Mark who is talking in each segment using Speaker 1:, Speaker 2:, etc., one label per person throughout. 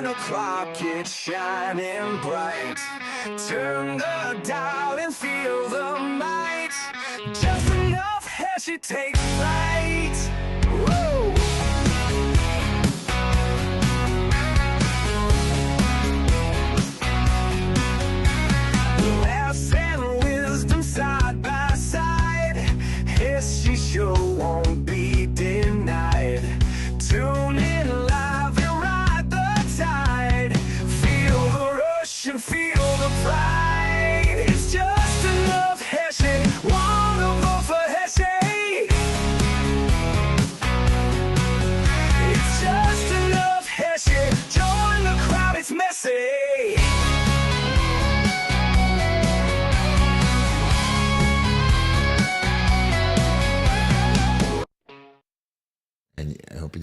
Speaker 1: turn the clock, it's shining bright. Turn the dial and feel the might. Just enough Heshy takes flight. Woo! Laughs and wisdom side by side. Heshy show won't be denied. Tune in live and ride the tide. Feel the rush and feel the pride. It's just enough Heshy. Wanna vote for Heshy? It's just enough Heshy. Join the crowd, it's messy.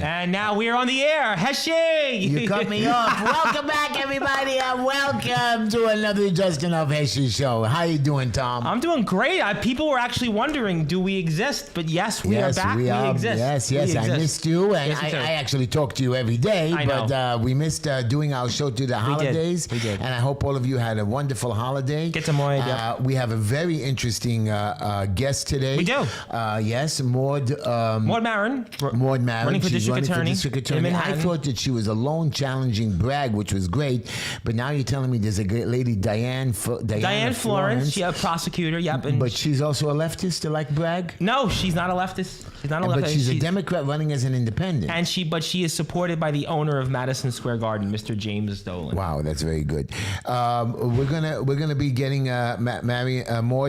Speaker 2: And now we are on the air. Heshy!
Speaker 3: You cut me off. Welcome back, everybody, and welcome to another Just Enough Heshy show. How you doing, Tom?
Speaker 2: I'm doing great. People were actually wondering, do we exist? But yes, we are back. We exist.
Speaker 3: Yes. I missed you, and
Speaker 2: Yes,
Speaker 3: I actually talk to you every day.
Speaker 2: I know.
Speaker 3: But we missed doing our show through the holidays.
Speaker 2: We did.
Speaker 3: And I hope all of you had a wonderful holiday.
Speaker 2: Get some more. Yep.
Speaker 3: We have a very interesting guest today.
Speaker 2: We do.
Speaker 3: Yes, Maud.
Speaker 2: Maud Maron.
Speaker 3: Maud Maron.
Speaker 2: Running for
Speaker 3: She's
Speaker 2: district attorney in
Speaker 3: I
Speaker 2: Manhattan.
Speaker 3: thought that she was alone challenging Bragg, which was great. But now you're telling me there's a great lady, Diane
Speaker 2: Florence. She's a prosecutor. Yep. And
Speaker 3: but she's also a leftist, like Bragg.
Speaker 2: no, she's not a leftist. She's not a leftist.
Speaker 3: But she's a Democrat running as an independent.
Speaker 2: And she is supported by the owner of Madison Square Garden, Mr. James Dolan.
Speaker 3: Wow, that's very good. We're gonna be getting Maud
Speaker 2: More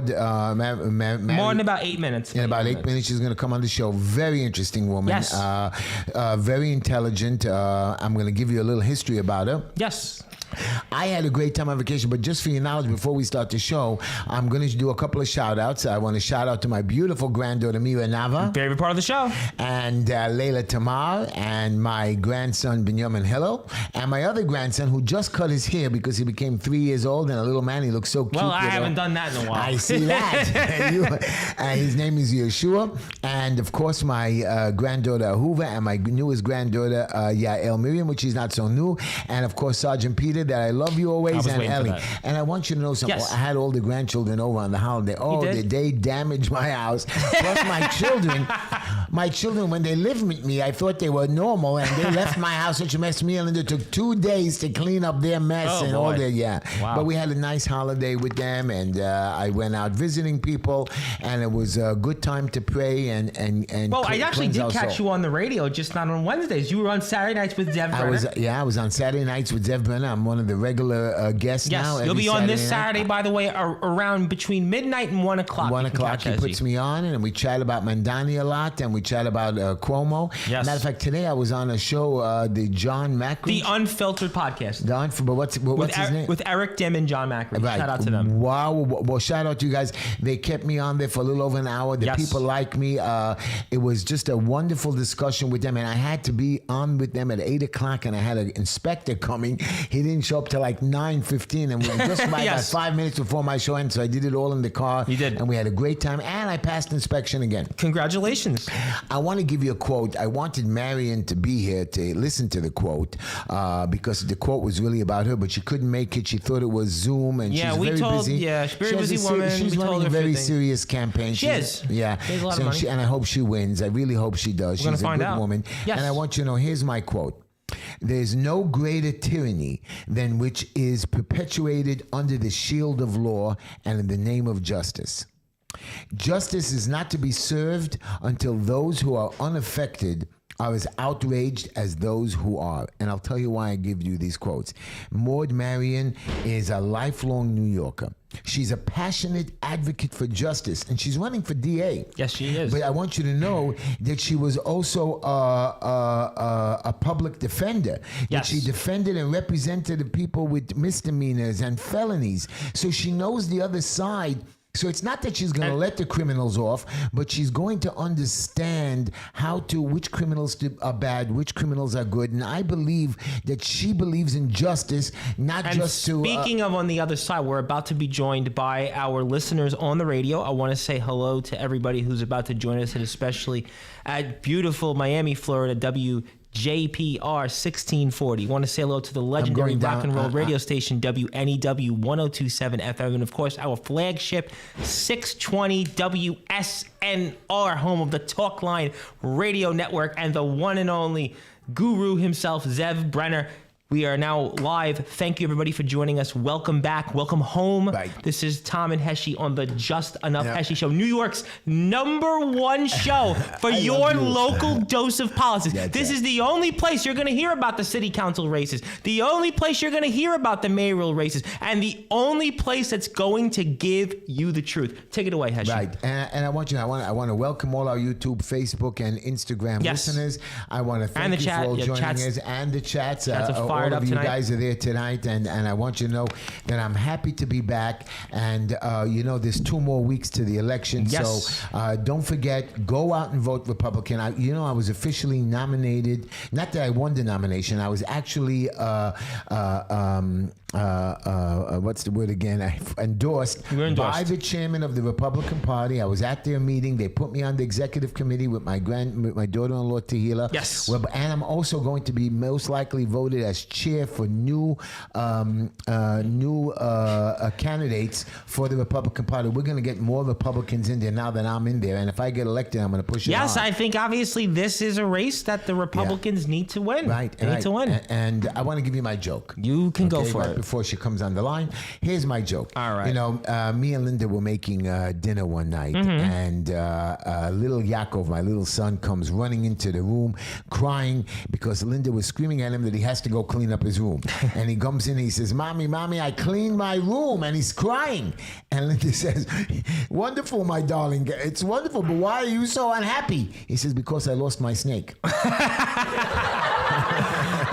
Speaker 2: in about 8 minutes.
Speaker 3: In about 8 minutes, she's going to come on the show. Very interesting woman.
Speaker 2: Yes.
Speaker 3: Very intelligent. I'm going to give you a little history about her.
Speaker 2: Yes.
Speaker 3: I had a great time on vacation, but just for your knowledge, before we start the show, I'm going to do a couple of shout-outs. I want to shout out to my beautiful granddaughter, Mira Nava.
Speaker 2: Favorite part of the show.
Speaker 3: And Leila Tamar, and my grandson, Benjamin Hillel, and my other grandson, who just cut his hair because he became 3 years old, and a little man, he looks so cute.
Speaker 2: Well, I haven't done that in a while.
Speaker 3: I see that. His name is Yeshua, and of course, my granddaughter, Hoover, and my newest granddaughter, Yael Miriam, which is not so new, and of course, Sergeant Peter, that I love you always, and Ellie. And I want you to know something.
Speaker 2: Yes.
Speaker 3: I had all the grandchildren over on the holiday. Oh, they damaged my house. Plus my children, when they lived with me, I thought they were normal, and they left my house such a mess. Me and it took 2 days to clean up their mess and all their
Speaker 2: Wow.
Speaker 3: But we had a nice holiday with them, and I went out visiting people, and it was a good time to pray and.
Speaker 2: Well, I actually did catch you on the radio, just not on Wednesdays. You were on Saturday nights with Zev Brenner.
Speaker 3: I was on Saturday nights with Zev Brenner. I'm one of the regular guests now.
Speaker 2: Yes, you'll be on this Saturday, by the way, around between midnight and 1 o'clock.
Speaker 3: 1 o'clock, he puts me on, and we chat about Mandani a lot, and we chat about Cuomo.
Speaker 2: Yes.
Speaker 3: Matter of fact, today I was on a show, the John Macri.
Speaker 2: The Unfiltered Podcast.
Speaker 3: But what's his name?
Speaker 2: With Eric Dim and John Macri.
Speaker 3: Right.
Speaker 2: Shout out to them.
Speaker 3: Wow. Well, shout out to you guys. They kept me on there for a little over an hour. The people like me. It was just a wonderful discussion with them, and I had to be on with them at 8 o'clock, and I had an inspector coming. He didn't show up till like 9:15, and we were just about 5 minutes before my show ended, so I did it all in the car.
Speaker 2: You did.
Speaker 3: And we had a great time, and I passed inspection again.
Speaker 2: Congratulations.
Speaker 3: I want to give you a quote. I wanted Marion to be here to listen to the quote because the quote was really about her, but she couldn't make it. She thought it was Zoom, and she's very busy.
Speaker 2: Yeah, she's a very busy woman.
Speaker 3: She's running a very serious campaign.
Speaker 2: She is.
Speaker 3: Yeah.
Speaker 2: She has a lot of money.
Speaker 3: And I hope she wins. I really hope she does. She's a good woman.
Speaker 2: Yes.
Speaker 3: And I want you to know, here's my quote. There's no greater tyranny than which is perpetuated under the shield of law and in the name of justice. Justice is not to be served until those who are unaffected are as outraged as those who are. And I'll tell you why I give you these quotes. Maud Marion is a lifelong New Yorker. She's a passionate advocate for justice, and she's running for DA.
Speaker 2: Yes, she is.
Speaker 3: But I want you to know that she was also a public defender.
Speaker 2: Yes.
Speaker 3: That she defended and represented the people with misdemeanors and felonies. So she knows the other side. So it's not that she's going to let the criminals off, but she's going to understand which criminals are bad, which criminals are good. And I believe that she believes in justice, not just to...
Speaker 2: Speaking of on the other side, we're about to be joined by our listeners on the radio. I want to say hello to everybody who's about to join us, and especially at beautiful Miami, Florida, JPR 1640. Want to say hello to the legendary rock and roll radio station WNEW 1027 FM, and of course our flagship 620 WSNR, home of the Talkline Radio Network, and the one and only guru himself, Zev Brenner. We are now live. Thank you, everybody, for joining us. Welcome back. Welcome home.
Speaker 3: Right.
Speaker 2: This is Tom and Heshy on the Just Enough Heshy Show, New York's #1 show for your local dose of politics. This is the only place you're going to hear about the city council races, the only place you're going to hear about the mayoral races, and the only place that's going to give you the truth. Take it away, Heshy.
Speaker 3: Right. And I want to welcome all our YouTube, Facebook, and Instagram listeners. I want to thank you for all joining us, and the chats. All of you guys are there tonight, and I want you to know that I'm happy to be back. And there's 2 more weeks to the election, so don't forget, go out and vote Republican. I was officially nominated. Not that I won the nomination. I was actually what's the word again? Endorsed by the chairman of the Republican Party. I was at their meeting. They put me on the executive committee with my daughter-in-law Tehila.
Speaker 2: Yes.
Speaker 3: And I'm also going to be most likely voted as chair for new candidates for the Republican Party. We're going to get more Republicans in there now that I'm in there, and if I get elected, I'm going to push it on.
Speaker 2: Yes, I think obviously this is a race that the Republicans need to win.
Speaker 3: Right.
Speaker 2: They need to win.
Speaker 3: And I want to give you my joke.
Speaker 2: You can go for it.
Speaker 3: Before she comes on the line, here's my joke.
Speaker 2: All right.
Speaker 3: Me and Linda were making dinner one night, and little Yaakov, my little son, comes running into the room crying because Linda was screaming at him that he has to go clean up his room. And he comes in and he says, Mommy, I cleaned my room. And he's crying. And Linda says, wonderful, my darling. It's wonderful, but why are you so unhappy? He says, because I lost my snake.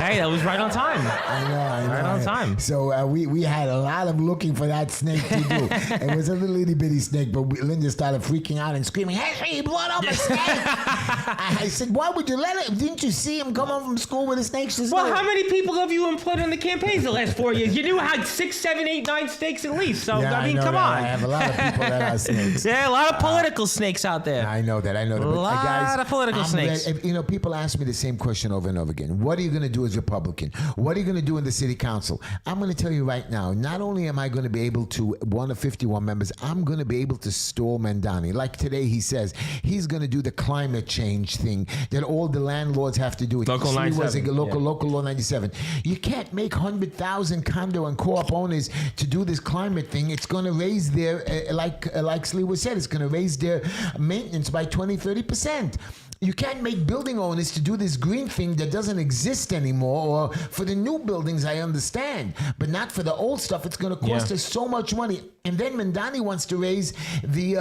Speaker 2: Hey, that was right on time.
Speaker 3: I know.
Speaker 2: Right on time.
Speaker 3: So we had a lot of looking for that snake to do. It was a little itty bitty snake, but Linda started freaking out and screaming, "Hey, he blew up a snake!" I said, "Why would you let it? Didn't you see him come home from school with a snake?" She said,
Speaker 2: well, how many people have you employed on the campaigns the last 4 years? You knew how 6, 7, 8, 9 snakes at least. So
Speaker 3: yeah,
Speaker 2: I mean,
Speaker 3: come
Speaker 2: on.
Speaker 3: I have a lot of people that are snakes.
Speaker 2: Yeah, a lot of political snakes out there.
Speaker 3: I know that.
Speaker 2: A
Speaker 3: But,
Speaker 2: lot
Speaker 3: guys,
Speaker 2: of political snakes.
Speaker 3: People ask me the same question over and over again. What are you going to do as Republican? What are you going to do in the city council? I'm going to tell you right now, not only am I going to be able to, one of 51 members, I'm going to be able to stall Mandani. Like today he says, he's going to do the climate change thing that all the landlords have to do.
Speaker 2: Local 97.
Speaker 3: Local law 97. You can't make 100,000 condo and co-op owners to do this climate thing. It's going to raise their, like SLIWA said, it's going to raise their maintenance by 20-30%. You can't make building owners to do this green thing that doesn't exist anymore. Or for the new buildings, I understand, but not for the old stuff. It's going to cost us so much money. And then Mandani wants to raise the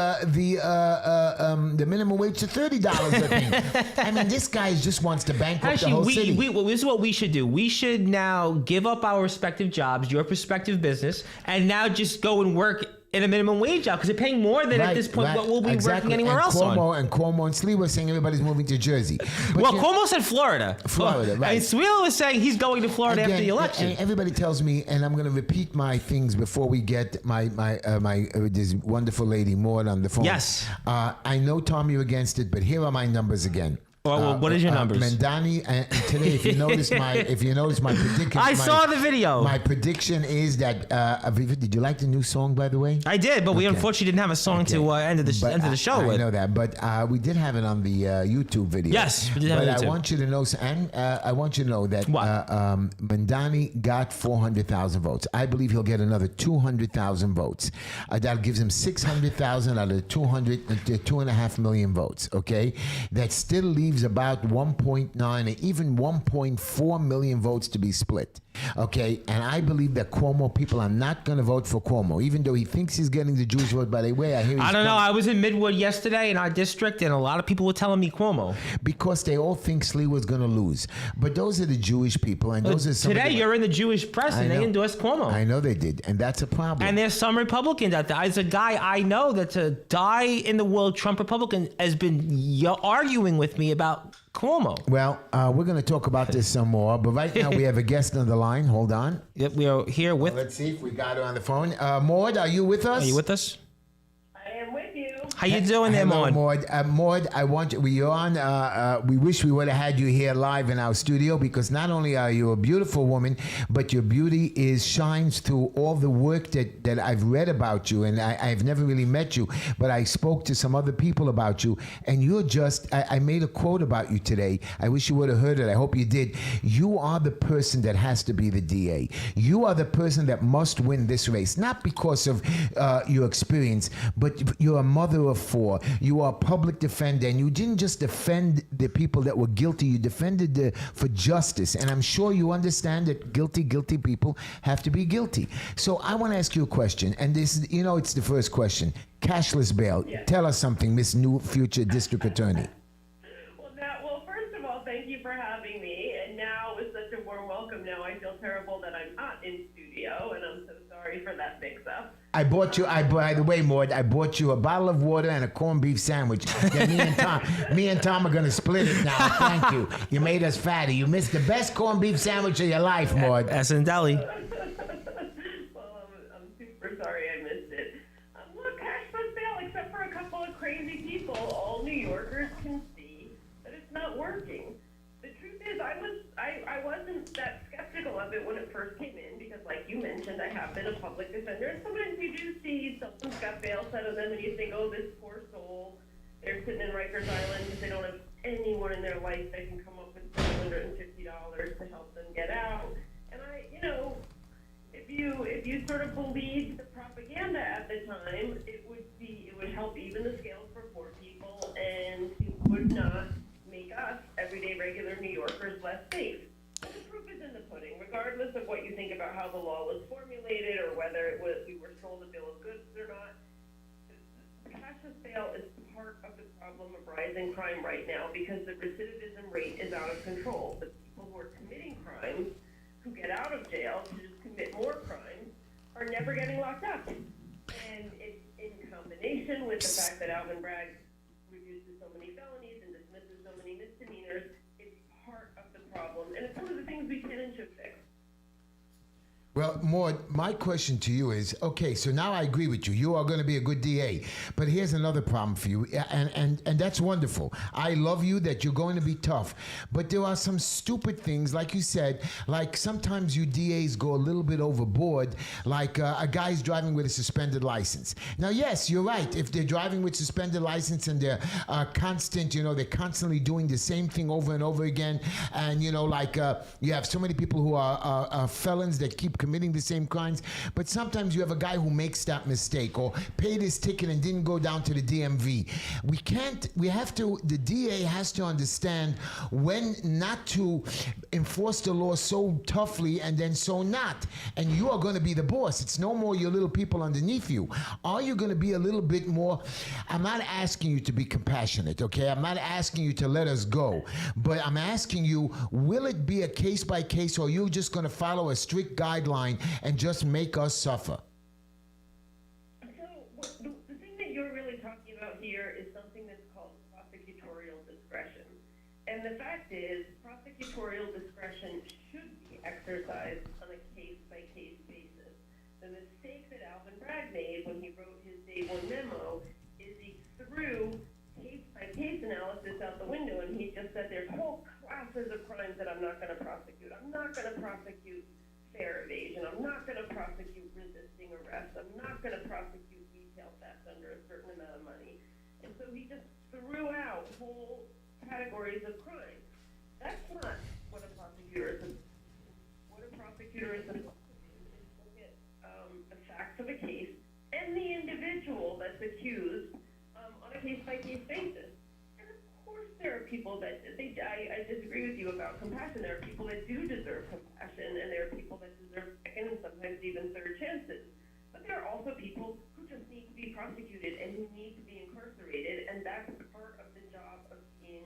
Speaker 3: minimum wage to $30. I think. I mean, this guy just wants to bankrupt the whole city.
Speaker 2: This is what we should do. We should now give up our respective jobs, your prospective business, and now just go and work in a minimum wage job because they're paying more than at this point what we'll be working anywhere else on.
Speaker 3: And Cuomo and SLIWA was saying everybody's moving to Jersey. But
Speaker 2: Cuomo said Florida.
Speaker 3: Right.
Speaker 2: And SLIWA was saying he's going to Florida after the election.
Speaker 3: And everybody tells me, and I'm going to repeat my things before we get my this wonderful lady Maud on the phone.
Speaker 2: Yes.
Speaker 3: I know, Tom, you're against it, but here are my numbers again.
Speaker 2: Well, what is your numbers?
Speaker 3: Mandani, and today, if you notice my prediction,
Speaker 2: I saw the video.
Speaker 3: My prediction is that. Did you like the new song, by the way?
Speaker 2: I did, but we unfortunately didn't have a song to end the show with.
Speaker 3: I know that, but we did have it on the YouTube video.
Speaker 2: Yes, we did have it.
Speaker 3: But I want you to know, and I want you to know that Mandani got 400,000 votes. I believe he'll get another 200,000 votes. That gives him 600,000 out of the 2.5 million votes. Okay, that still leaves about 1.9 or even 1.4 million votes to be split. Okay, and I believe that Cuomo people are not going to vote for Cuomo, even though he thinks he's getting the Jewish vote. By the way, I don't
Speaker 2: know. I was in Midwood yesterday in our district, and a lot of people were telling me Cuomo
Speaker 3: because they all think SLIWA is going to lose. But those are the Jewish people, and those are some.
Speaker 2: Today, you're in the Jewish press, and they endorsed Cuomo.
Speaker 3: I know they did, and that's a problem.
Speaker 2: And there's some Republicans out there. There's a guy I know that's a die-in-the-world Trump Republican has been arguing with me about Cuomo.
Speaker 3: Well, we're going to talk about this some more, but right now we have a guest on the line. Hold on.
Speaker 2: Yep, we are here with...
Speaker 3: Let's see if we got her on the phone. Maud, are you with us?
Speaker 2: Are you with us?
Speaker 4: I am with you.
Speaker 2: How you doing there,
Speaker 3: Hello,
Speaker 2: Maud?
Speaker 3: Maud, I want you. You're on. We wish we would have had you here live in our studio because not only are you a beautiful woman, but your beauty shines through all the work that I've read about you, and I've never really met you, but I spoke to some other people about you, and you're just. I made a quote about you today. I wish you would have heard it. I hope you did. You are the person that has to be the DA. You are the person that must win this race, not because of your experience, but you're a mother of 4. You are a public defender, and you didn't just defend the people that were guilty. You defended for justice, and I'm sure you understand that guilty people have to be guilty. So I want to ask you a question, and this, it's the first question. Cashless bail.
Speaker 4: Yeah.
Speaker 3: Tell us something, Miss New Future District Attorney.
Speaker 4: Well, first of all, thank you for having me. And now, with such a warm welcome, now I feel terrible that I'm not in studio, and I'm so sorry for that mix-up.
Speaker 3: I bought you. By the way, Maud, I bought you a bottle of water and a corned beef sandwich. That me and Tom are gonna split it now. Thank you. You made us fatty. You missed the best corned beef sandwich of your life, Maud.
Speaker 2: That's in Delhi.
Speaker 4: Well, I'm super sorry I missed it. Look, cashless bail, except for a couple of crazy people, all New Yorkers can see that it's not working. The truth is, I wasn't that skeptical of it when it first came in because, like you mentioned, I have been a public defender. And sometimes you do see someone's got bail set on them, and you think, oh, this poor soul, they're sitting in Rikers Island because they don't have anyone in their life that can come up with $750 to help them get out. And if you sort of believed the propaganda at the time, it would help even the scales for poor people, and it would not make us, everyday regular New Yorkers, less safe. But the proof is in the pudding. Regardless of what you think about how the law was formulated or whether we were sold a bill of goods or not, cashless bail is part of the problem of rising crime right now because the recidivism rate is out of control. The people who are committing crimes, who get out of jail to just commit more crimes, are never getting locked up. And it's in combination with the fact that Alvin Bragg reduces so many felonies and dismisses so many misdemeanors, it's part of the problem. And it's one of the things we can and should fix.
Speaker 3: Well, Maud, my question to you is, okay, so now I agree with you. You are going to be a good DA. But here's another problem for you, and that's wonderful. I love you that you're going to be tough. But there are some stupid things, like you said, like sometimes you DAs go a little bit overboard, like a guy's driving with a suspended license. Now, yes, you're right. If they're driving with suspended license and they're constant, they're constantly doing the same thing over and over again, and, you have so many people who are felons that keep committing the same crimes, but sometimes you have a guy who makes that mistake or paid his ticket and didn't go down to the DMV. The DA has to understand when not to enforce the law so toughly and then so not. And you are going to be the boss. It's no more your little people underneath you. Are you going to be a little bit more? I'm not asking you to be compassionate, okay? I'm not asking you to let us go, but I'm asking you, will it be a case by case, or are you just going to follow a strict guideline and just make us suffer?
Speaker 4: So the thing that you're really talking about here is something that's called prosecutorial discretion. And the fact is, prosecutorial discretion should be exercised on a case-by-case basis. The mistake that Alvin Bragg made when he wrote his Day One memo is he threw case-by-case analysis out the window, and he just said there's whole classes of crimes that I'm not going to prosecute. I'm not going to prosecute fare evasion. I'm not going to prosecute resisting arrest. I'm not going to prosecute retail theft under a certain amount of money. And so he just threw out whole categories of crime. That's not what a prosecutor is. What a prosecutor is supposed to do is look at the facts of a case and the individual that's accused on a case-by-case basis. There are people that I disagree with you about compassion. There are people that do deserve compassion, and there are people that deserve second and sometimes even third chances. But there are also people who just need to be prosecuted and who need to be incarcerated, and that's part of the job of being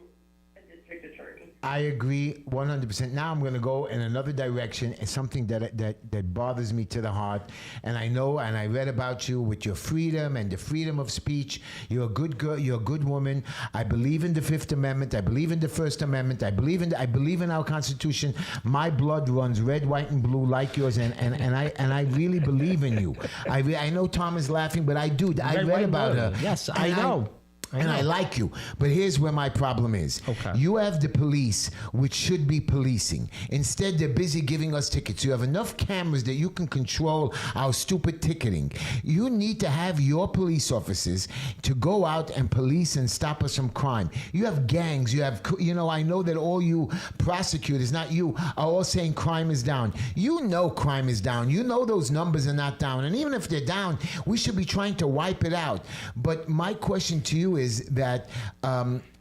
Speaker 4: a district attorney.
Speaker 3: I agree 100%. Now I'm going to go in another direction. It's something that bothers me to the heart. And I know, and I read about you with your freedom and the freedom of speech. You're a good girl. You're a good woman. I believe in the Fifth Amendment. I believe in the First Amendment. I believe in our Constitution. My blood runs red, white, and blue like yours. And I really believe in you. I know Tom is laughing, but I do. I read about her.
Speaker 2: Yes, I know.
Speaker 3: And I like you. But here's where my problem is.
Speaker 2: Okay.
Speaker 3: You have the police, which should be policing. Instead, they're busy giving us tickets. You have enough cameras that you can control our stupid ticketing. You need to have your police officers to go out and police and stop us from crime. You have gangs. You have, I know that all you prosecutors, not you, are all saying crime is down. You know crime is down. You know those numbers are not down. And even if they're down, we should be trying to wipe it out. But my question to you is that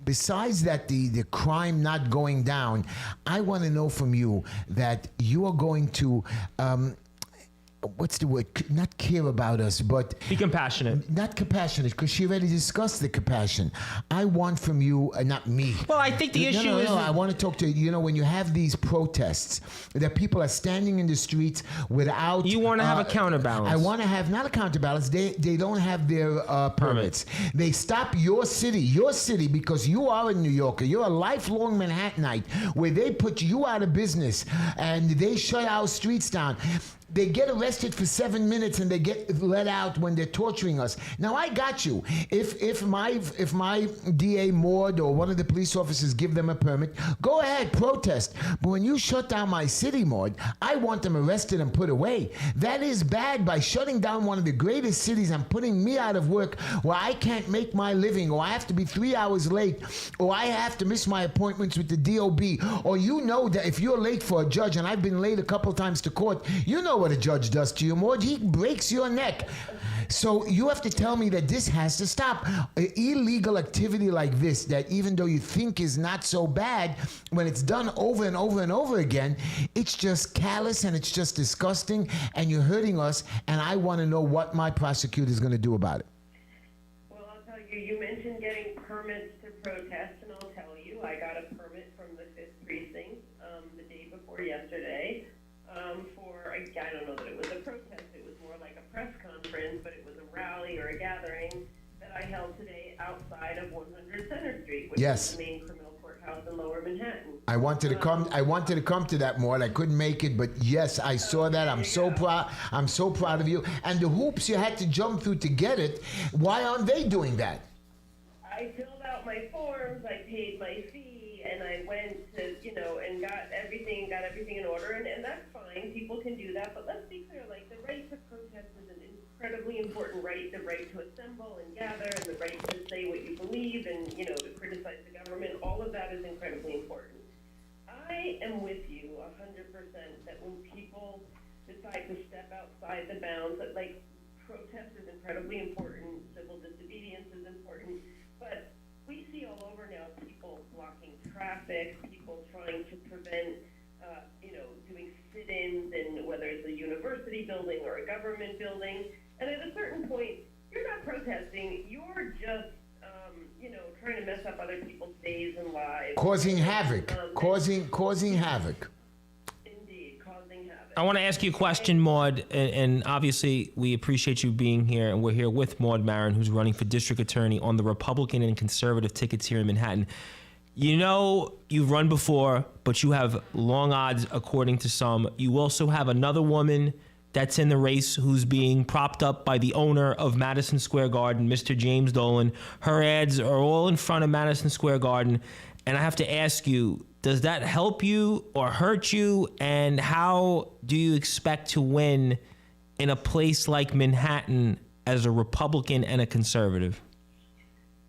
Speaker 3: besides that the crime not going down, I want to know from you that you are going to what's the word? Not care about us, but
Speaker 2: be compassionate.
Speaker 3: Not compassionate, because she already discussed the compassion. I want from you, not me.
Speaker 2: Well, I think the issue is...
Speaker 3: I want to talk to you. When you have these protests, that people are standing in the streets without...
Speaker 2: You want to have a counterbalance.
Speaker 3: I want to have, not a counterbalance, they don't have their permits. They stop your city, because you are a New Yorker. You're a lifelong Manhattanite, where they put you out of business, and they shut our streets down. They get arrested for 7 minutes and they get let out when they're torturing us. Now I got you. If my DA Maud or one of the police officers give them a permit, go ahead, protest. But when you shut down my city, Maud, I want them arrested and put away. That is bad. By shutting down one of the greatest cities and putting me out of work, where I can't make my living, or I have to be 3 hours late, or I have to miss my appointments with the DOB, or that if you're late for a judge, and I've been late a couple times to court, what a judge does to you, Maud. He breaks your neck. So you have to tell me that this has to stop. Illegal activity like this, that even though you think is not so bad, when it's done over and over and over again, it's just callous and it's just disgusting, and you're hurting us, and I want to know what my prosecutor is going to do about it.
Speaker 4: Well, I'll tell you, you mentioned getting permits to protest, and I'll tell you, I got a permit from the 5th Precinct the day before yesterday. I don't know that it was a protest, it was more like a press conference, but it was a rally or a gathering that I held today outside of 100 Center Street, which is the main criminal courthouse in Lower Manhattan.
Speaker 3: I wanted to come to that, Maud. I couldn't make it, but yes, I saw that. I'm so proud. I'm so proud of you. And the hoops you had to jump through to get it, why aren't they doing that?
Speaker 4: I filled out my forms, I paid my fee, and I went to, and got everything in order, and that's fine. People can do that, but let's be clear, the right to protest is an incredibly important right, the right to assemble and gather, and the right to say what you believe, and, to criticize the government. All of that is incredibly important. I am with you 100% that when people decide to step outside the bounds, that, protest is incredibly important, civil disobedience is important, but we see all over now people blocking traffic, people trying to prevent, doing sit-ins in whether it's a university building or a government building. And at a certain point, you're not protesting, you're just, trying to mess up other people's days and lives.
Speaker 3: Causing havoc. Causing havoc.
Speaker 4: Indeed, causing havoc.
Speaker 2: I want to ask you a question, Maud, and obviously we appreciate you being here, and we're here with Maud Maron, who's running for district attorney on the Republican and conservative tickets here in Manhattan. You've run before, but you have long odds, according to some. You also have another woman that's in the race who's being propped up by the owner of Madison Square Garden, Mr. James Dolan. Her ads are all in front of Madison Square Garden. And I have to ask you, does that help you or hurt you? And how do you expect to win in a place like Manhattan as a Republican and a conservative?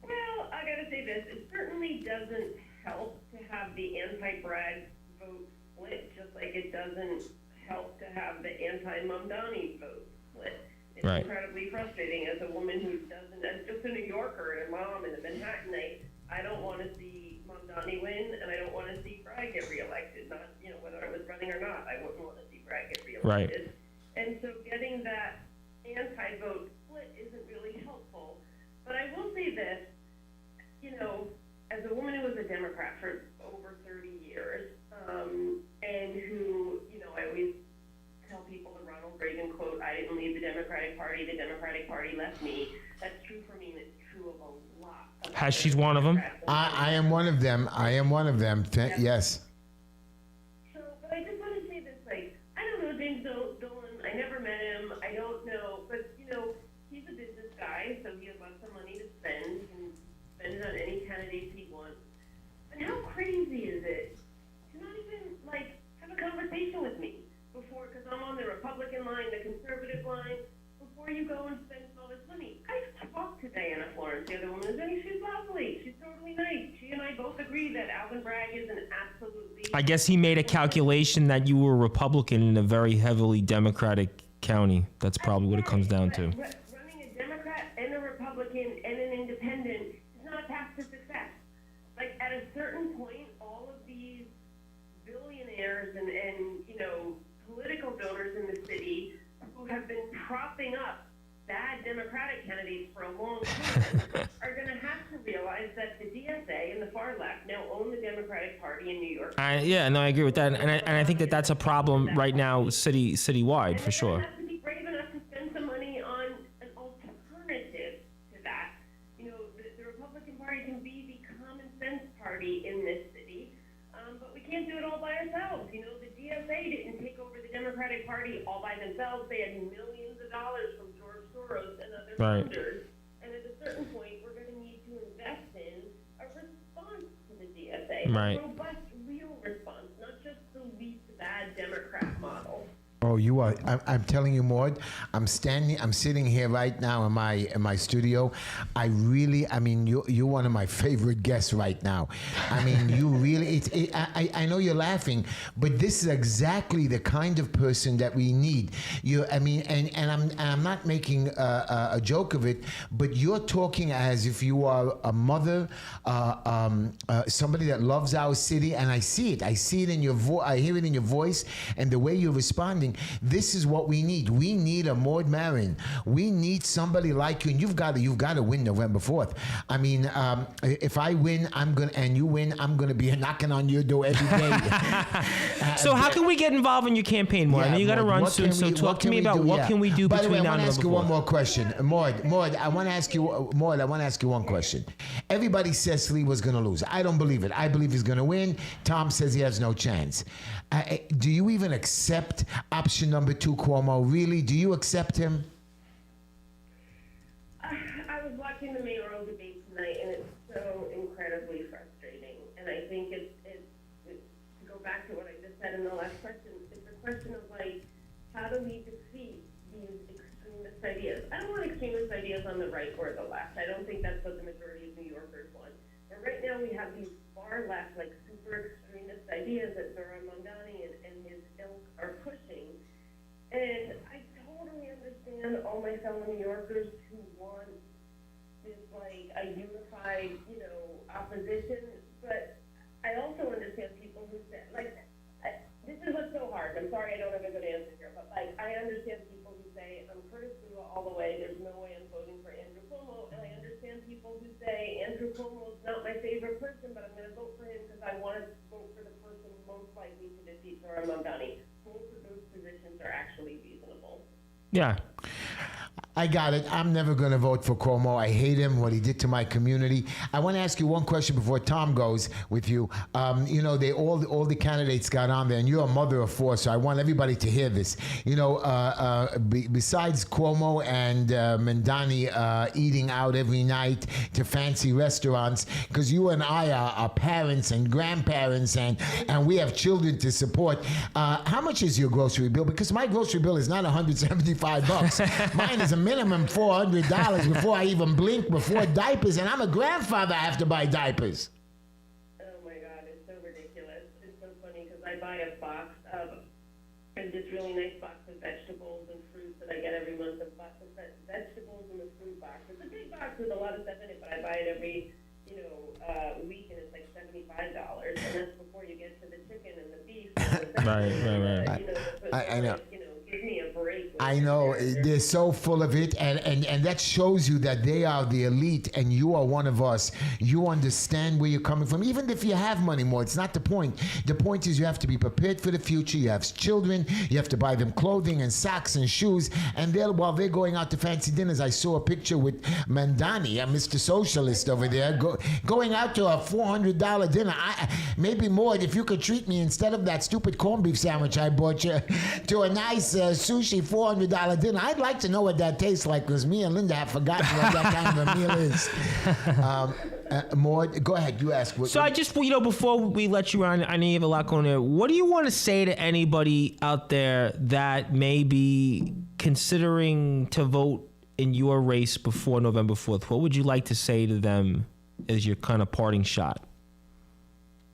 Speaker 4: Well, I got to say this. It certainly doesn't help to have the anti-Bragg vote split, just like it doesn't help to have the anti-Mamdani vote split. It's
Speaker 2: right.
Speaker 4: Incredibly frustrating as a woman who doesn't, as just a New Yorker and a mom and a Manhattanite, I don't want to see Mamdani win, and I don't want to see Bragg get reelected. Not, whether I was running or not, I wouldn't want to see Bragg get reelected.
Speaker 2: Right.
Speaker 4: And so getting that anti-vote split isn't really helpful. But I will say this, as a woman who was a Democrat for over 30 years, and who, I always tell people the Ronald Reagan quote, I didn't leave the Democratic Party left me. That's true for me, and it's true of a lot.
Speaker 2: Heshy's one of them.
Speaker 3: I am one of them. Yes.
Speaker 4: So, but I just want to say this, I don't know James Dolan. I never met him. I don't know, but he's a business guy, so he has lots of money to spend. He can spend it on any candidates he wants. But how crazy is it to not even have a conversation with me before, because I'm on the Republican line, the conservative line, before you go and spend all this money? I talked to Diana Florence, the other woman, and she's lovely. She's totally nice. She and I both agree that Alvin Bragg is an absolutely...
Speaker 2: I guess he made a calculation that you were Republican in a very heavily Democratic county. That's probably what it comes down to.
Speaker 4: Running a Democrat and a Republican and an independent is not a path to success. At a certain point, all of these billionaires and political donors in the city who have been propping up bad Democratic candidates for a long time are going to have to realize that the DSA and the far left now own the Democratic Party in New York.
Speaker 2: I agree with that, and I think that's a problem right now, citywide for sure.
Speaker 4: Have to be brave enough to spend some money on an alternative to that. The Republican Party can be the common sense party in this city, but we can't do it all by ourselves. The DSA didn't take over the Democratic Party all by themselves. They had millions of dollars from George Soros and other funders. And at a certain point, we're going to need to invest in a response to the DSA.
Speaker 2: Right.
Speaker 4: A robust, real response, not just the least bad Democrat model.
Speaker 3: Oh, you are. I'm telling you, Maud. I'm sitting here right now in my studio. You're one of my favorite guests right now. You really. I know you're laughing, but this is exactly the kind of person that we need. I'm not making a joke of it, but you're talking as if you are a mother, somebody that loves our city, and I see it. I see it in your voice. I hear it in your voice and the way you're responding. This is what we need. We need a Maud Maron. We need somebody like you, and you've got to win November 4th. If I win, and you win, I'm gonna be knocking on your door every day.
Speaker 2: So how can we get involved in your campaign, Maud? I know you got to run soon, so talk to me about what can we do between now and November 4th. I want to ask you one more question, Maud. I want to ask you one question. Everybody says SLIWA's gonna lose. I don't believe it. I believe he's gonna win. Tom says he has no chance. Do you even accept option number 2, Cuomo? Really? Do you accept him?
Speaker 4: I was watching the mayoral debate tonight, and it's so incredibly frustrating. And I think it's to go back to what I just said in the last question, it's a question of how do we defeat these extremist ideas? I don't want extremist ideas on the right or the left. I don't think that's what the majority of New Yorkers want. But right now we have these far left, super extremist ideas that Zohran Mamdani and his ilk are pushing. And I totally understand all my fellow New Yorkers who want this, a unified, opposition. But I also understand people who say, this is what's so hard. I'm sorry I don't have a good answer here. But, I understand people who say, I'm Curtis SLIWA all the way. There's no way I'm voting for Andrew Cuomo. And I understand people who say, Andrew Cuomo is not my favorite person, but I'm going to vote for him because I want to vote for the person most likely to defeat Zohran Mamdani. Both of those positions are actually reasonable.
Speaker 2: Yeah.
Speaker 3: I got it. I'm never going to vote for Cuomo. I hate him, what he did to my community. I want to ask you one question before Tom goes with you. All the candidates got on there, and you're a mother of 4, so I want everybody to hear this. Besides Cuomo and Mamdani eating out every night to fancy restaurants, because you and I are parents and grandparents, and we have children to support. How much is your grocery bill? Because my grocery bill is not $175. Mine is a minimum $400 before I even blink, before diapers, and I'm a grandfather. I have to buy diapers.
Speaker 4: Oh my God, it's so ridiculous. It's so funny because I buy a box of this really nice box of vegetables and fruits that I get every month. The box of vegetables in the fruit box. It's a big box with a lot of stuff in it, but I buy it every week, and it's $75, and that's before you get to the chicken and the beef. And the
Speaker 2: Right.
Speaker 3: I know.
Speaker 4: Give me a break.
Speaker 3: I know they're so full of it, and that shows you that they are the elite, and you are one of us. You understand where you're coming from, even if you have money more. It's not the point. The point is you have to be prepared for the future. You have children. You have to buy them clothing and socks and shoes. And while they're going out to fancy dinners, I saw a picture with Mandani, Mr. Socialist over there, going out to a $400 dinner. Maybe more if you could treat me instead of that stupid corned beef sandwich I bought you to a nice sushi $400 dinner. I'd like to know what that tastes like, because me and Linda have forgotten what that kind of a meal is. Maud, go ahead. You ask.
Speaker 2: So I just, before we let you on, I know you have a lot going there. What do you want to say to anybody out there that may be considering to vote in your race before November 4th? What would you like to say to them as your kind of parting shot?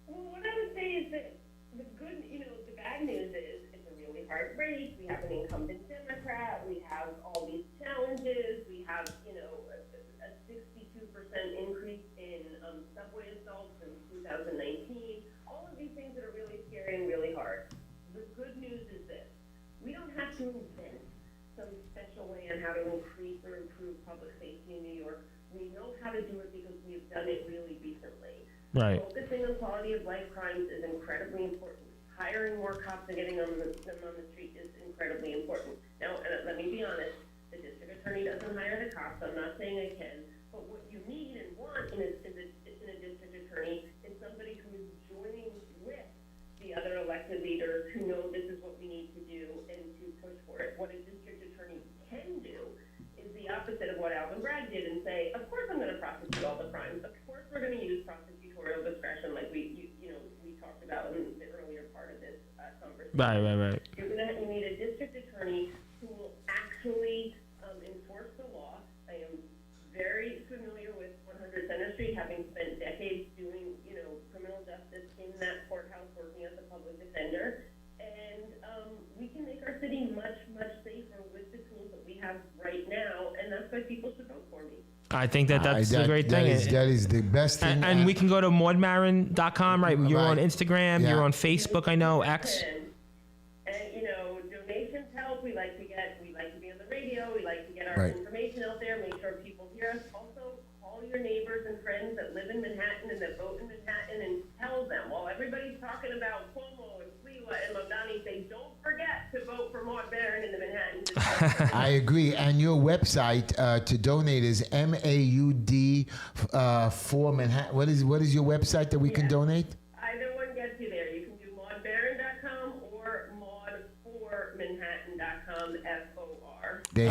Speaker 4: Well, what I would say is that the bad news is it's a really hard race. We have an incumbent Democrat. We have all these challenges. We have, a 62% increase in subway assaults in 2019. All of these things that are really scary and really hard. The good news is this. We don't have to invent some special way on how to increase or improve public safety in New York. We know how to do it because we've done it really recently.
Speaker 2: Right.
Speaker 4: Focusing on quality of life crimes is incredibly important. Hiring more cops and getting them on the street is incredibly important. Now, let me be honest, the district attorney doesn't hire the cops. I'm not saying I can. But what you need and want in a district attorney is somebody who is joining with the other elected leaders who know this is what we need to do and to push for it. What a district attorney can do is the opposite of what Alvin Bragg did and say, of course I'm going to prosecute all the crimes. Of course we're going to use prosecutorial discretion like we talked about in the earlier part of this conversation.
Speaker 2: Right.
Speaker 4: You need a district attorney who will actually enforce the law. I am very familiar with 100 Center Street, having spent decades doing, criminal justice in that courthouse, working as a public defender. And we can make our city much, much safer with the tools that we have right now, and that's why people should vote for me.
Speaker 2: I think that's a great thing.
Speaker 3: That is the best thing.
Speaker 2: And we can go to maudmaron.com, right? You're on Instagram. Yeah. You're on Facebook, I know, X.
Speaker 4: And donations help. We like to be on the radio. We like to get our information out there, make sure people hear us. Also, call your neighbors and friends that live in Manhattan and that vote in Manhattan and tell them, while everybody's talking about Cuomo and SLIWA and Mamdani, say, don't forget to vote for Maud Barron in the Manhattan.
Speaker 3: I agree. And your website to donate is MAUD for Manhattan. What is your website that we can donate?
Speaker 4: Either one gets you there. You can do maudbarron.com or maudformanhattan.com, FOR.
Speaker 3: They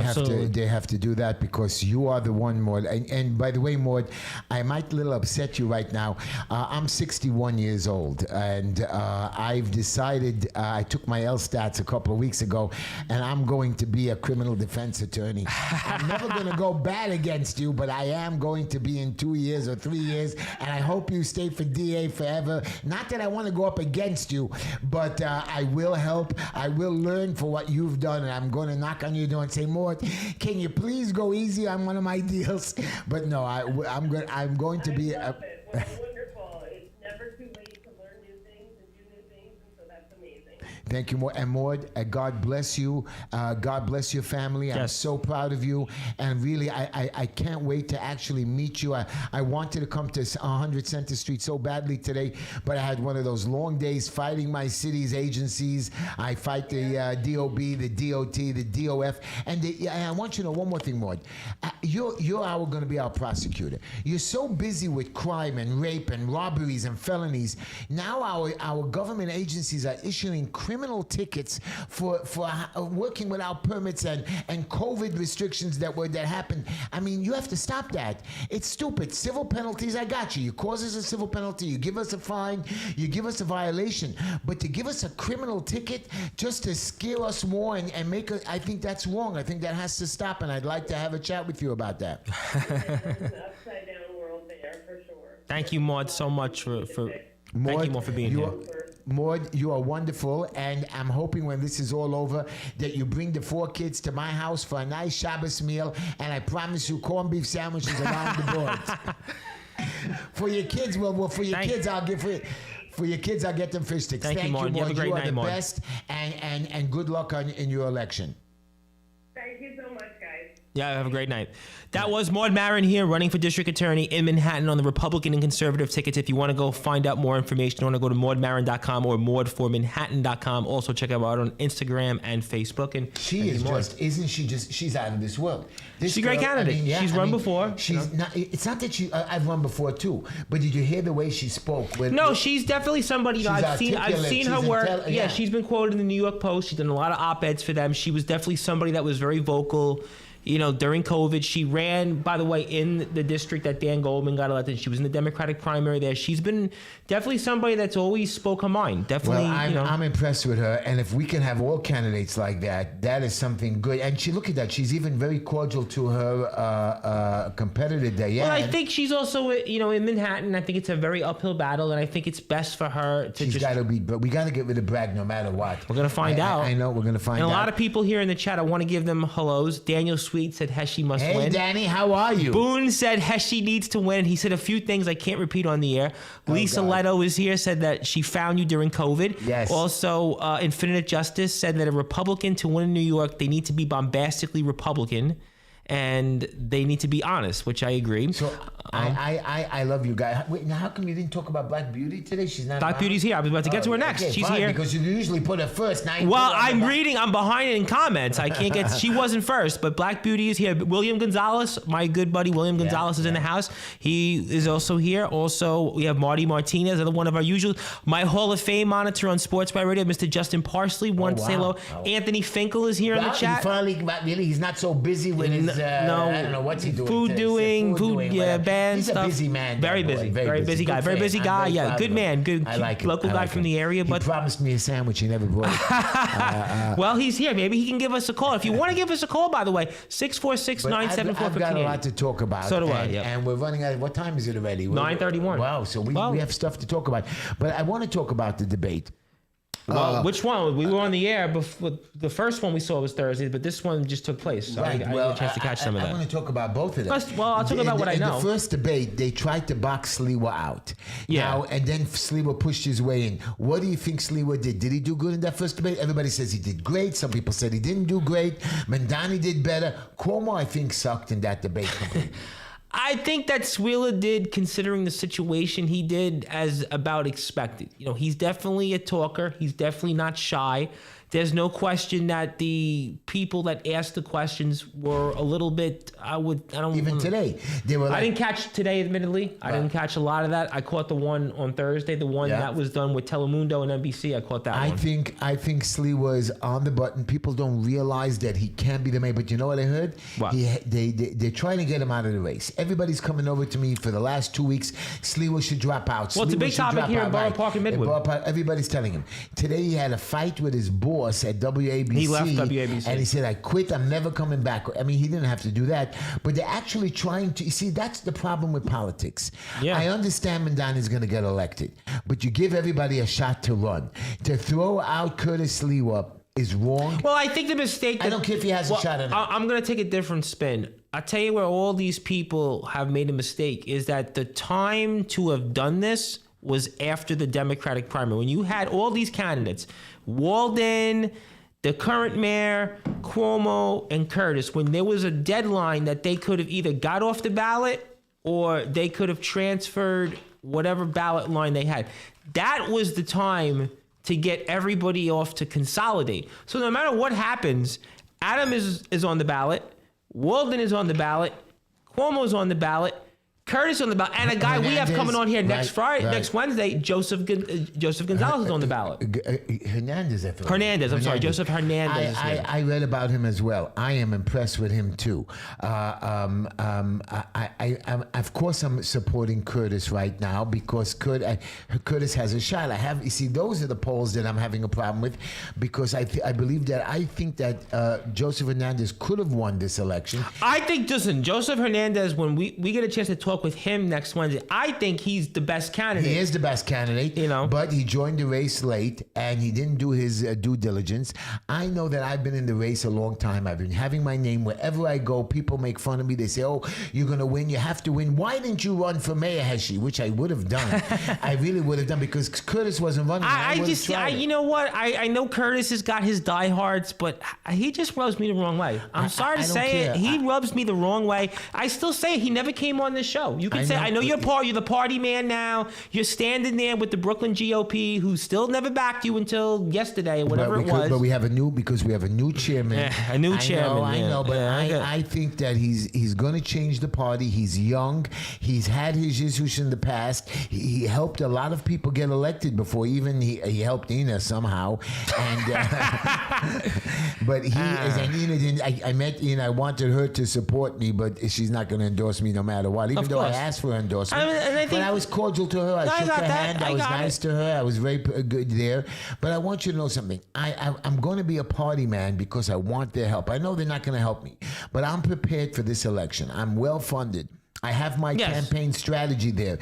Speaker 3: have to do that because you are the one, Maud. And by the way, Maud, I might a little upset you right now. I'm 61 years old, and I've decided I took my LSTATs a couple of weeks ago, and I'm going to be a criminal defense attorney. I'm never going to go bad against you, but I am going to be in 2 years or 3 years, and I hope you stay for DA forever. Not that I want to go up against you, but I will help. I will learn for what you've done, and I'm going to knock on your door and say, Maud, can you please go easy on one of my deals? But no, I'm going to be.
Speaker 4: I love it. Well, wonderful. It's never too late to learn new things and do new things, and so that's amazing.
Speaker 3: Thank you, Maud. And Maud, God bless you. God bless your family. I'm so proud of you. And really, I can't wait to actually meet you. I wanted to come to 100 Center Street so badly today, but I had one of those long days fighting my city's agencies. I fight the DOB, the DOT, the DOF. And I want you to know one more thing, Maud. You're going to be our prosecutor. You're so busy with crime and rape and robberies and felonies. Now our government agencies are issuing criminal tickets for working without permits and COVID restrictions that happened. I mean, you have to stop that. It's stupid. Civil penalties, I got you. You cause us a civil penalty. You give us a fine. You give us a violation. But to give us a criminal ticket just to scare us more and make us, I think that's wrong. I think that has to stop, and I'd like to have a chat with you about that.
Speaker 4: There's an upside down world there, for sure.
Speaker 2: Thank you, Maud, so much for thank you, Maud, for being here.
Speaker 3: Maud, you are wonderful, and I'm hoping when this is all over that you bring the 4 kids to my house for a nice Shabbos meal, and I promise you corned beef sandwiches around the board. For your kids, for your kids, I'll get them fish sticks.
Speaker 2: Thank you, Maud. You have a great night, Maud.
Speaker 3: You are the best, and good luck in your election.
Speaker 2: Yeah, have a great night. That was Maud Maron here, running for district attorney in Manhattan on the Republican and conservative tickets. If you want to go find out more information, you want to go to maudmaron.com or maudformanhattan.com. Also check her out on Instagram and Facebook. And
Speaker 3: she is just, isn't she just, she's out of this world.
Speaker 2: She's a great candidate. She's run before.
Speaker 3: She's not, it's not that I've run before too, but did you hear the way she spoke?
Speaker 2: She's definitely somebody, I've seen her work. Yeah, she's been quoted in the New York Post. She's done a lot of op-eds for them. She was definitely somebody that was very vocal. During COVID, she ran, by the way, in the district that Dan Goldman got elected. She was in the Democratic primary there. She's been definitely somebody that's always spoke her mind. Definitely,
Speaker 3: I'm impressed with her. And if we can have all candidates like that, that is something good. And look at that. She's even very cordial to her competitor there. Yeah.
Speaker 2: Well, I think she's also, in Manhattan. I think it's a very uphill battle, and I think it's best for her to
Speaker 3: but we got to get rid of Bragg no matter what.
Speaker 2: We're going to find out.
Speaker 3: I know we're going to find out.
Speaker 2: And a lot of people here in the chat, I want to give them hellos. Daniel Sweet said Heshy must win.
Speaker 3: Hey, Danny, how are you?
Speaker 2: Boone said Heshy needs to win. He said a few things I can't repeat on the air. Lisa Leto is here, said that she found you during COVID.
Speaker 3: Yes.
Speaker 2: Also, Infinite Justice said that a Republican to win in New York, they need to be bombastically Republican. And they need to be honest, which I agree.
Speaker 3: So I love you guys. Wait, now how come you didn't talk about Black Beauty today? She's not.
Speaker 2: Black Beauty's here. I was about to get to her next.
Speaker 3: Okay,
Speaker 2: She's
Speaker 3: fine,
Speaker 2: here
Speaker 3: because you usually put her first. Now
Speaker 2: I'm reading. I'm behind in comments. I can't get. She wasn't first, but Black Beauty is here. William Gonzalez, my good buddy William Gonzalez, is in the house. He is also here. Also, we have Marty Martinez, another one of our usual. My Hall of Fame monitor on Sports by Radio, Mr. Justin Parsley. Say hello. Anthony Finkel is here in the chat.
Speaker 3: He's not so busy with his. I don't know what's he doing.
Speaker 2: Food doing, band
Speaker 3: He's
Speaker 2: stuff.
Speaker 3: He's a busy man.
Speaker 2: Very busy. Very busy guy. Very busy guy. Yeah, good man. Good.
Speaker 3: I like him.
Speaker 2: Local guy from the area.
Speaker 3: He promised me a sandwich. He never brought it.
Speaker 2: Well, he's here. Maybe he can give us a call. If you want to give us a call, by the way, 646-974-58.
Speaker 3: I've got a lot to talk about.
Speaker 2: So do I.
Speaker 3: And we're running out. What time is it already?
Speaker 2: 9:31.
Speaker 3: Wow. So we have stuff to talk about. But I want to talk about the debate.
Speaker 2: Well, which one? We were on the air before. The first one we saw was Thursday, but this one just took place. So I had a chance to catch some of that.
Speaker 3: I want to talk about both of them.
Speaker 2: I'll talk about what I know.
Speaker 3: In the first debate, they tried to box SLIWA out.
Speaker 2: Yeah.
Speaker 3: And then SLIWA pushed his way in. What do you think SLIWA did? Did he do good in that first debate? Everybody says he did great. Some people said he didn't do great. Mandani did better. Cuomo, I think, sucked in that debate completely.
Speaker 2: I think that SLIWA did, considering the situation he did, as about expected. He's definitely a talker. He's definitely not shy. There's no question that the people that asked the questions were a little bit,
Speaker 3: today. They were
Speaker 2: I didn't catch today, admittedly. I didn't catch a lot of that. I caught the one on Thursday, the one that was done with Telemundo and NBC. I caught that one.
Speaker 3: I think SLIWA is on the button. People don't realize that he can be the man. But you know what I heard?
Speaker 2: What?
Speaker 3: They're trying to get him out of the race. Everybody's coming over to me for the last 2 weeks. SLIWA should drop out.
Speaker 2: Well, it's a big topic here in Borough Park and Midwood.
Speaker 3: Everybody's telling him. Today he had a fight with his boss at WABC.
Speaker 2: He left WABC.
Speaker 3: And he said, I quit. I'm never coming back. I mean, he didn't have to do that. But they're actually trying to... You see, that's the problem with politics.
Speaker 2: Yeah.
Speaker 3: I understand Mandani is going to get elected. But you give everybody a shot to run. To throw out Curtis SLIWA is wrong.
Speaker 2: Well, I think the mistake...
Speaker 3: I don't care if he has a shot or not.
Speaker 2: I'm going to take a different spin. I'll tell you where all these people have made a mistake is that the time to have done this was after the Democratic primary. When you had all these candidates... Walden, the current mayor, Cuomo, and Curtis, when there was a deadline that they could have either got off the ballot or they could have transferred whatever ballot line they had. That was the time to get everybody off to consolidate. So no matter what happens, Adam is on the ballot, Walden is on the ballot, Cuomo's on the ballot, Curtis on the ballot, and a guy we have coming on here next Wednesday, Joseph Gonzalez is on the ballot.
Speaker 3: Hernandez,
Speaker 2: Joseph Hernandez.
Speaker 3: I read about him as well. I am impressed with him too. Of course, I'm supporting Curtis right now because Curtis has a shot. You see, those are the polls that I'm having a problem with because I think that Joseph Hernandez could have won this election.
Speaker 2: I think, listen, Joseph Hernandez, when we get a chance to talk talk with him next Wednesday. I think he's the best candidate.
Speaker 3: He is the best candidate, but he joined the race late and he didn't do his due diligence. I know that I've been in the race a long time. I've been having my name wherever I go. People make fun of me. They say, "Oh, you're going to win. You have to win. Why didn't you run for mayor, Heshy?" Which I would have done. I really would have done because Curtis wasn't running.
Speaker 2: You know what? I know Curtis has got his diehards, but he just rubs me the wrong way. I'm sorry to say it. He rubs me the wrong way. I still say he never came on this show. You can say, I know you're the party man now. You're standing there with the Brooklyn GOP, who still never backed you until yesterday or whatever it was.
Speaker 3: But we have a new chairman.
Speaker 2: Yeah, a new chairman.
Speaker 3: I know, but I think that he's going to change the party. He's young. He's had his issues in the past. He helped a lot of people get elected before. Even he helped Ina somehow. And but he and Ina didn't. I met Ina. I wanted her to support me, but she's not going to endorse me no matter what. Even though I asked for her endorsement, but I was cordial to her. I shook her hand. I was nice to her. I was very good there. But I want you to know something. I'm going to be a party man because I want their help. I know they're not going to help me, but I'm prepared for this election. I'm well funded. I have my campaign strategy there.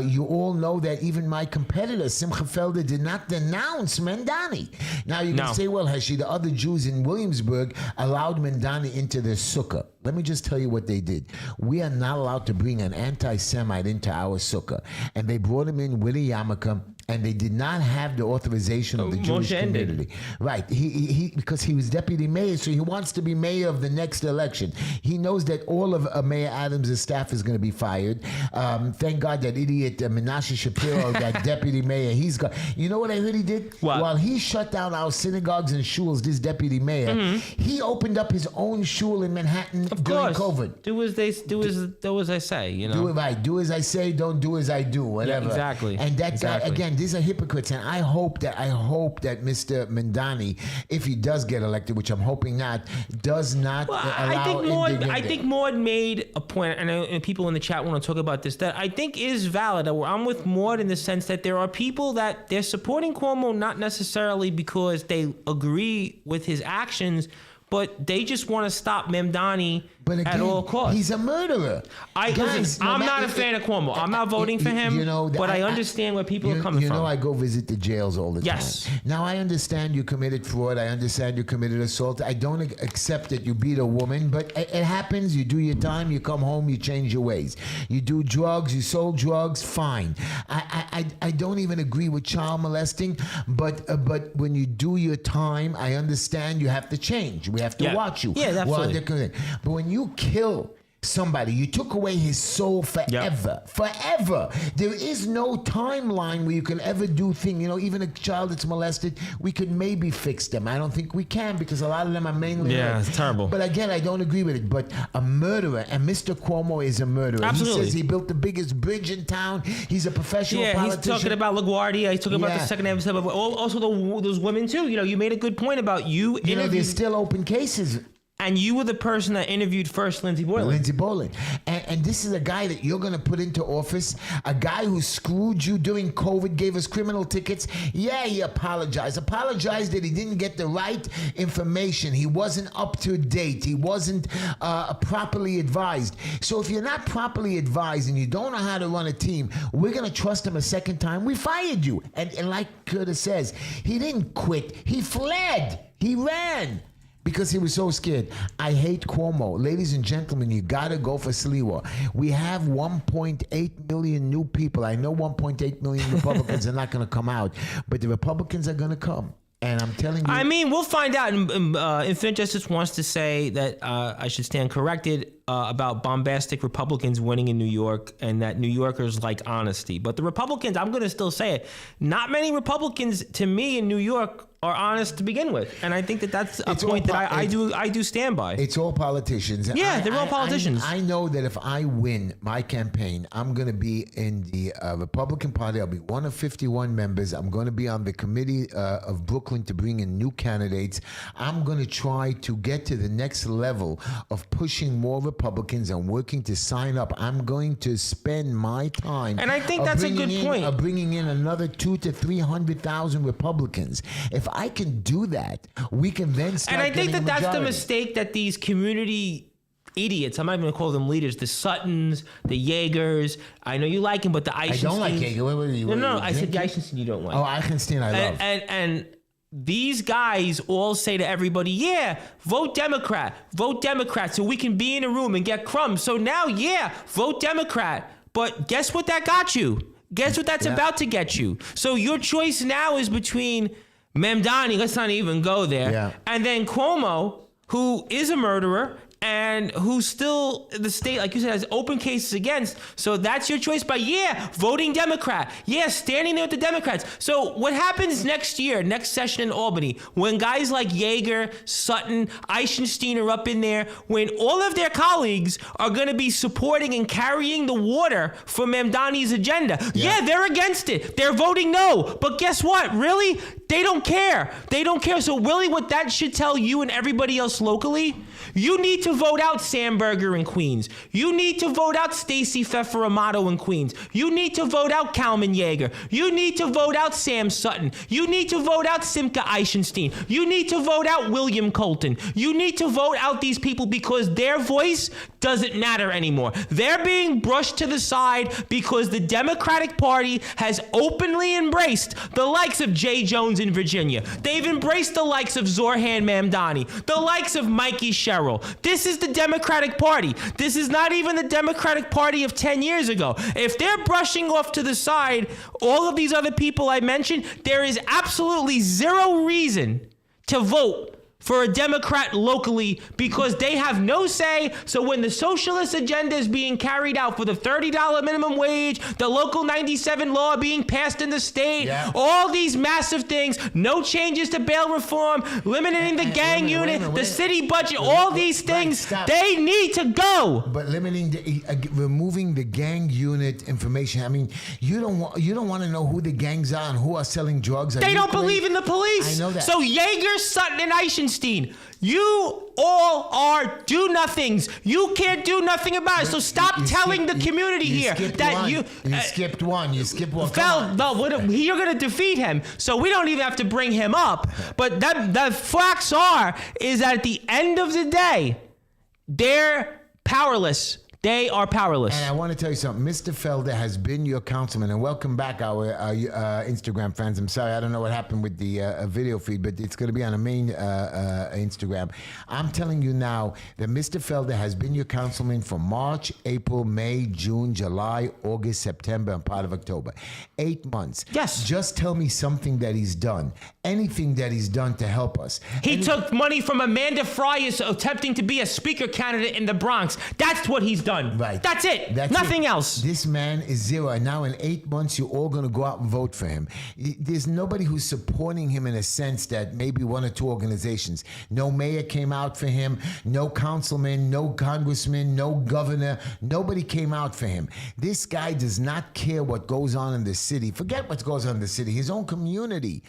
Speaker 3: You all know that even my competitor, Simcha Felder, did not denounce Mandani. Now, you can say, well, Heshy, the other Jews in Williamsburg allowed Mandani into their sukkah. Let me just tell you what they did. We are not allowed to bring an anti-Semite into our sukkah. And they brought him in with a yarmulke, and they did not have the authorization of the Jewish community. Right. He because he was deputy mayor, so he wants to be mayor of the next election. He knows that all of Mayor Adams' staff is going to be fired. Thank God that idiot Menashe Shapiro, that deputy mayor, he's got. You know what I heard he did?
Speaker 2: What?
Speaker 3: While he shut down our synagogues and shuls, this deputy mayor, he opened up his own shul in Manhattan during COVID.
Speaker 2: Do as I say. You know.
Speaker 3: Do it right. Do as I say. Don't do as I do. Whatever.
Speaker 2: Yeah, exactly.
Speaker 3: And that guy again. These are hypocrites, and I hope that Mr. Mandani, if he does get elected, which I'm hoping not, does not allow.
Speaker 2: I think Maud made a point, and people in the chat want to talk about this, that I think is valid. I'm with Maud in the sense that there are people that they're supporting Cuomo not necessarily because they agree with his actions, but they just want to stop Mamdani at all costs.
Speaker 3: He's a murderer.
Speaker 2: I'm not a fan of Cuomo. I'm not voting for him, but I understand where people are coming from.
Speaker 3: I go visit the jails all the time.
Speaker 2: Yes.
Speaker 3: Now, I understand you committed fraud. I understand you committed assault. I don't accept that you beat a woman, but it happens. You do your time. You come home. You change your ways. You do drugs. You sold drugs. Fine. I don't even agree with child molesting, but when you do your time, I understand you have to change. We have to watch you.
Speaker 2: Yeah, absolutely.
Speaker 3: But when you kill somebody, you took away his soul forever. Forever. There is no timeline where you can ever do things. Even a child that's molested, we could maybe fix them. I don't think we can because a lot of them are mainly
Speaker 2: it's terrible.
Speaker 3: But again, I don't agree with it. But a murderer, and Mr. Cuomo is a murderer.
Speaker 2: Absolutely.
Speaker 3: He says he built the biggest bridge in town. He's a professional politician.
Speaker 2: He's talking about LaGuardia. He's talking about the second episode. But also those women too. You made a good point about you.
Speaker 3: There's still open cases.
Speaker 2: And you were the person that interviewed first Lindsey Boylan.
Speaker 3: And this is a guy that you're going to put into office, a guy who screwed you during COVID, gave us criminal tickets. Yeah, he apologized. Apologized that he didn't get the right information. He wasn't up to date. He wasn't properly advised. So if you're not properly advised and you don't know how to run a team, we're going to trust him a second time. We fired you. And like Curtis says, he didn't quit. He fled. He ran. Because he was so scared. I hate Cuomo. Ladies and gentlemen, you got to go for SLIWA. We have 1.8 million new people. I know 1.8 million Republicans are not going to come out, but the Republicans are going to come. And I'm telling you.
Speaker 2: I mean, we'll find out. Infinite Justice wants to say that I should stand corrected about bombastic Republicans winning in New York and that New Yorkers like honesty. But the Republicans, I'm going to still say it, not many Republicans to me in New York are honest to begin with. And I think that's a point that I do stand by.
Speaker 3: It's all politicians.
Speaker 2: Yeah, they're all politicians.
Speaker 3: I know that if I win my campaign, I'm going to be in the Republican Party. I'll be one of 51 members. I'm going to be on the committee of Brooklyn to bring in new candidates. I'm going to try to get to the next level of pushing more Republicans and working to sign up. I'm going to spend my time.
Speaker 2: And I think that's a good point.
Speaker 3: Of bringing in another 200,000 to 300,000 Republicans. If I can do that, we can then start.
Speaker 2: And I think
Speaker 3: that's
Speaker 2: the mistake that these community idiots. I'm not even going to call them leaders. The Suttons, the Yeagers. I know you like him, but the Eichensteins.
Speaker 3: I don't like Yeager. What are you?
Speaker 2: No, I said the Eichenstein you don't like.
Speaker 3: Oh, Eichenstein I love.
Speaker 2: And these guys all say to everybody, yeah, vote Democrat, so we can be in a room and get crumbs. So now, yeah, vote Democrat. But guess what that got you? Guess what that's about to get you? So your choice now is between Mamdani, let's not even go there, and then Cuomo, who is a murderer and who still the state, like you said, has open cases against. So that's your choice by, voting Democrat. Standing there with the Democrats. So what happens next year, next session in Albany, when guys like Yeager, Sutton, Eichenstein are up in there, when all of their colleagues are going to be supporting and carrying the water for Mamdani's agenda. They're against it. They're voting no. But guess what? Really? They don't care. They don't care. So really what that should tell you and everybody else locally, you need to vote out Sam Berger in Queens. You need to vote out Stacey Pfeffer Amato in Queens. You need to vote out Kalman Yeager. You need to vote out Sam Sutton. You need to vote out Simca Eichenstein. You need to vote out William Colton. You need to vote out these people because their voice doesn't matter anymore. They're being brushed to the side because the Democratic Party has openly embraced the likes of Jay Jones in Virginia. They've embraced the likes of Zorhan Mamdani, the likes of Mikey Sherrill. This is the Democratic Party. This is not even the Democratic Party of 10 years ago. If they're brushing off to the side all of these other people I mentioned, there is absolutely zero reason to vote for a Democrat locally because they have no say. So when the socialist agenda is being carried out for the $30 minimum wage, the local 97 law being passed in the state, all these massive things, no changes to bail reform, limiting the gang unit, the city budget, all these things, they need to go.
Speaker 3: But limiting, removing the gang unit information. I mean, you don't want to know who the gangs are and who are selling drugs.
Speaker 2: They don't believe in the police.
Speaker 3: I know that.
Speaker 2: So Yeager, Sutton, and Eichenstein, you all are do-nothings. You can't do nothing about it. So stop telling the community here that you
Speaker 3: skipped one. You skipped one.
Speaker 2: You're going to defeat him. So we don't even have to bring him up. But the facts is that at the end of the day, they're powerless. They are powerless.
Speaker 3: And I want to tell you something. Mr. Felder has been your councilman, and welcome back, our Instagram fans. I'm sorry, I don't know what happened with the video feed, but it's going to be on the main Instagram. I'm telling you now that Mr. Felder has been your councilman for March, April, May, June, July, August, September, and part of October. 8 months.
Speaker 2: Yes.
Speaker 3: Just tell me something that he's done. Anything that he's done to help us.
Speaker 2: He took money from Amanda Fryers attempting to be a speaker candidate in the Bronx. That's what he's done.
Speaker 3: Right.
Speaker 2: That's it. Nothing else.
Speaker 3: This man is zero. And now in 8 months, you're all going to go out and vote for him. There's nobody who's supporting him in a sense that maybe one or two organizations. No mayor came out for him. No councilman, no congressman, no governor. Nobody came out for him. This guy does not care what goes on in the city. Forget what goes on in the city. His own community.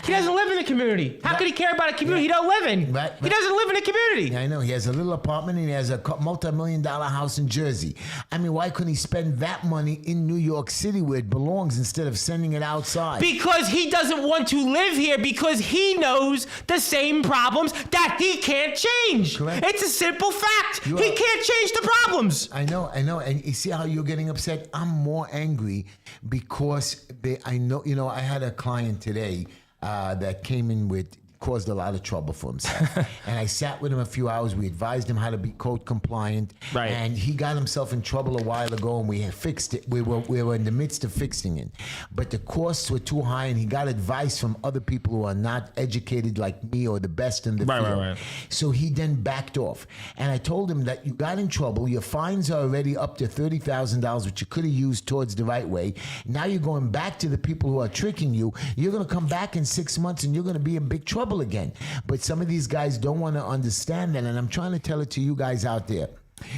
Speaker 2: He doesn't live in the community. How could he care about a community he don't live in? He doesn't live in a community.
Speaker 3: I know. He has a little apartment and he has a multi-million-dollar house in Jersey. I mean, why couldn't he spend that money in New York City where it belongs instead of sending it outside?
Speaker 2: Because he doesn't want to live here because he knows the same problems that he can't change. Correct. It's a simple fact. He can't change the problems.
Speaker 3: I know. And you see how you're getting upset? I'm more angry because I know, I had a client today that came in with caused a lot of trouble for himself. And I sat with him a few hours. We advised him how to be code compliant.
Speaker 2: Right.
Speaker 3: And he got himself in trouble a while ago, and we had fixed it. We were in the midst of fixing it. But the costs were too high, and he got advice from other people who are not educated like me or the best in the field. Right. So he then backed off. And I told him that you got in trouble. Your fines are already up to $30,000, which you could have used towards the right way. Now you're going back to the people who are tricking you. You're going to come back in 6 months, and you're going to be in big trouble again. But some of these guys don't want to understand that, and I'm trying to tell it to you guys out there.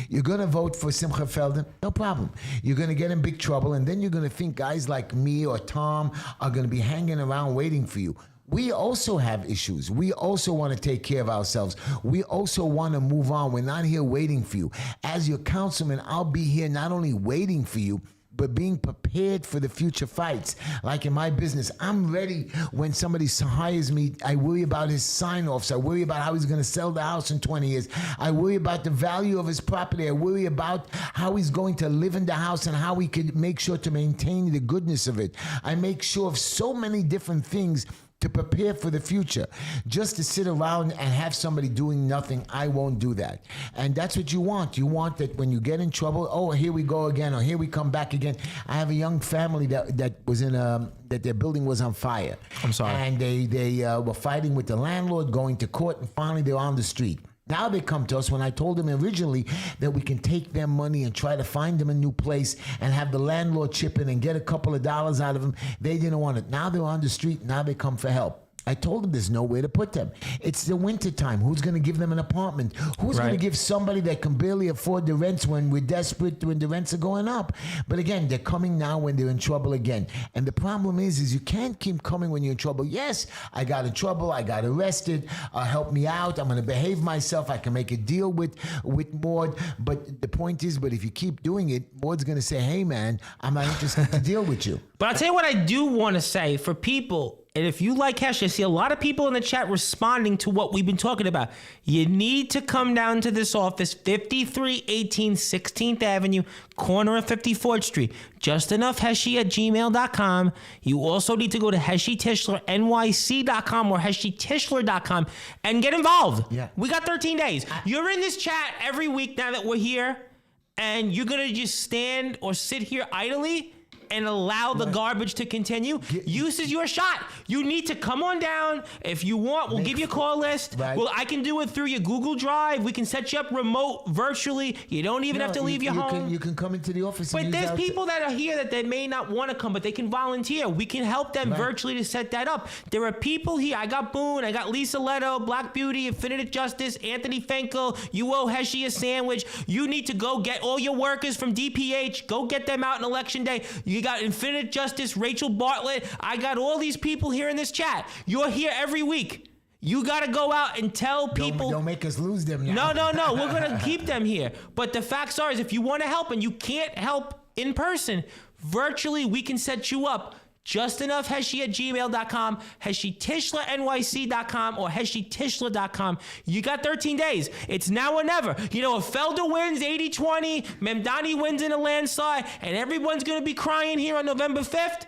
Speaker 3: You're going to vote for Simcha Felden? No problem. You're going to get in big trouble, and then you're going to think guys like me or Tom are going to be hanging around waiting for you. We also have issues. We also want to take care of ourselves. We also want to move on. We're not here waiting for you. As your councilman, I'll be here not only waiting for you, but being prepared for the future fights. Like in my business, I'm ready when somebody hires me. I worry about his sign-offs. I worry about how he's going to sell the house in 20 years. I worry about the value of his property. I worry about how he's going to live in the house and how he could make sure to maintain the goodness of it. I make sure of so many different things to prepare for the future. Just to sit around and have somebody doing nothing, I won't do that. And that's what you want. You want that when you get in trouble, oh, here we go again, or here we come back again. I have a young family that was in that their building was on fire.
Speaker 2: I'm sorry.
Speaker 3: And they were fighting with the landlord, going to court, and finally they're on the street. Now they come to us when I told them originally that we can take their money and try to find them a new place and have the landlord chip in and get a couple of dollars out of them. They didn't want it. Now they're on the street. Now they come for help. I told them there's nowhere to put them. It's the winter time. Who's going to give them an apartment? Who's going to give somebody that can barely afford the rents when we're desperate, when the rents are going up? But again, they're coming now when they're in trouble again. And the problem is you can't keep coming when you're in trouble. Yes, I got in trouble. I got arrested. Help me out. I'm going to behave myself. I can make a deal with Maud. But the point is, but if you keep doing it, Maud's going to say, hey, man, I'm not interested to deal with you.
Speaker 2: But I'll tell you what I do want to say for people. And if you like Heshy, I see a lot of people in the chat responding to what we've been talking about. You need to come down to this office, 5318 16th Avenue, corner of 54th Street. JustEnoughHeshy@gmail.com. You also need to go to HeshyTischlerNYC.com or HeshyTischler.com and get involved.
Speaker 3: Yeah.
Speaker 2: We got 13 days. You're in this chat every week now that we're here, and you're going to just stand or sit here idly and allow the garbage to continue. Use is your shot. You need to come on down. If you want, we'll give you a call list.
Speaker 3: Right.
Speaker 2: Well, I can do it through your Google Drive. We can set you up remote, virtually. You don't even have to leave your home.
Speaker 3: You can come into the office.
Speaker 2: But there's people that are here that they may not want to come, but they can volunteer. We can help them virtually to set that up. There are people here. I got Boone. I got Lisa Leto, Black Beauty, Infinite Justice, Anthony Fenkel. You owe Heshy a sandwich. You need to go get all your workers from DPH. Go get them out on Election Day. You got Infinite Justice, Rachel Bartlett. I got all these people here in this chat. You're here every week. You got to go out and tell people.
Speaker 3: Don't make us lose them now.
Speaker 2: No. We're going to keep them here. But the facts are, is if you want to help and you can't help in person, virtually we can set you up. JustEnoughHeshy@gmail.com, HeshyTischlerNYC.com, or HeshyTischler.com. You got 13 days. It's now or never. You know, if Felder wins 80-20, Memdani wins in a landslide, and everyone's going to be crying here on November 5th,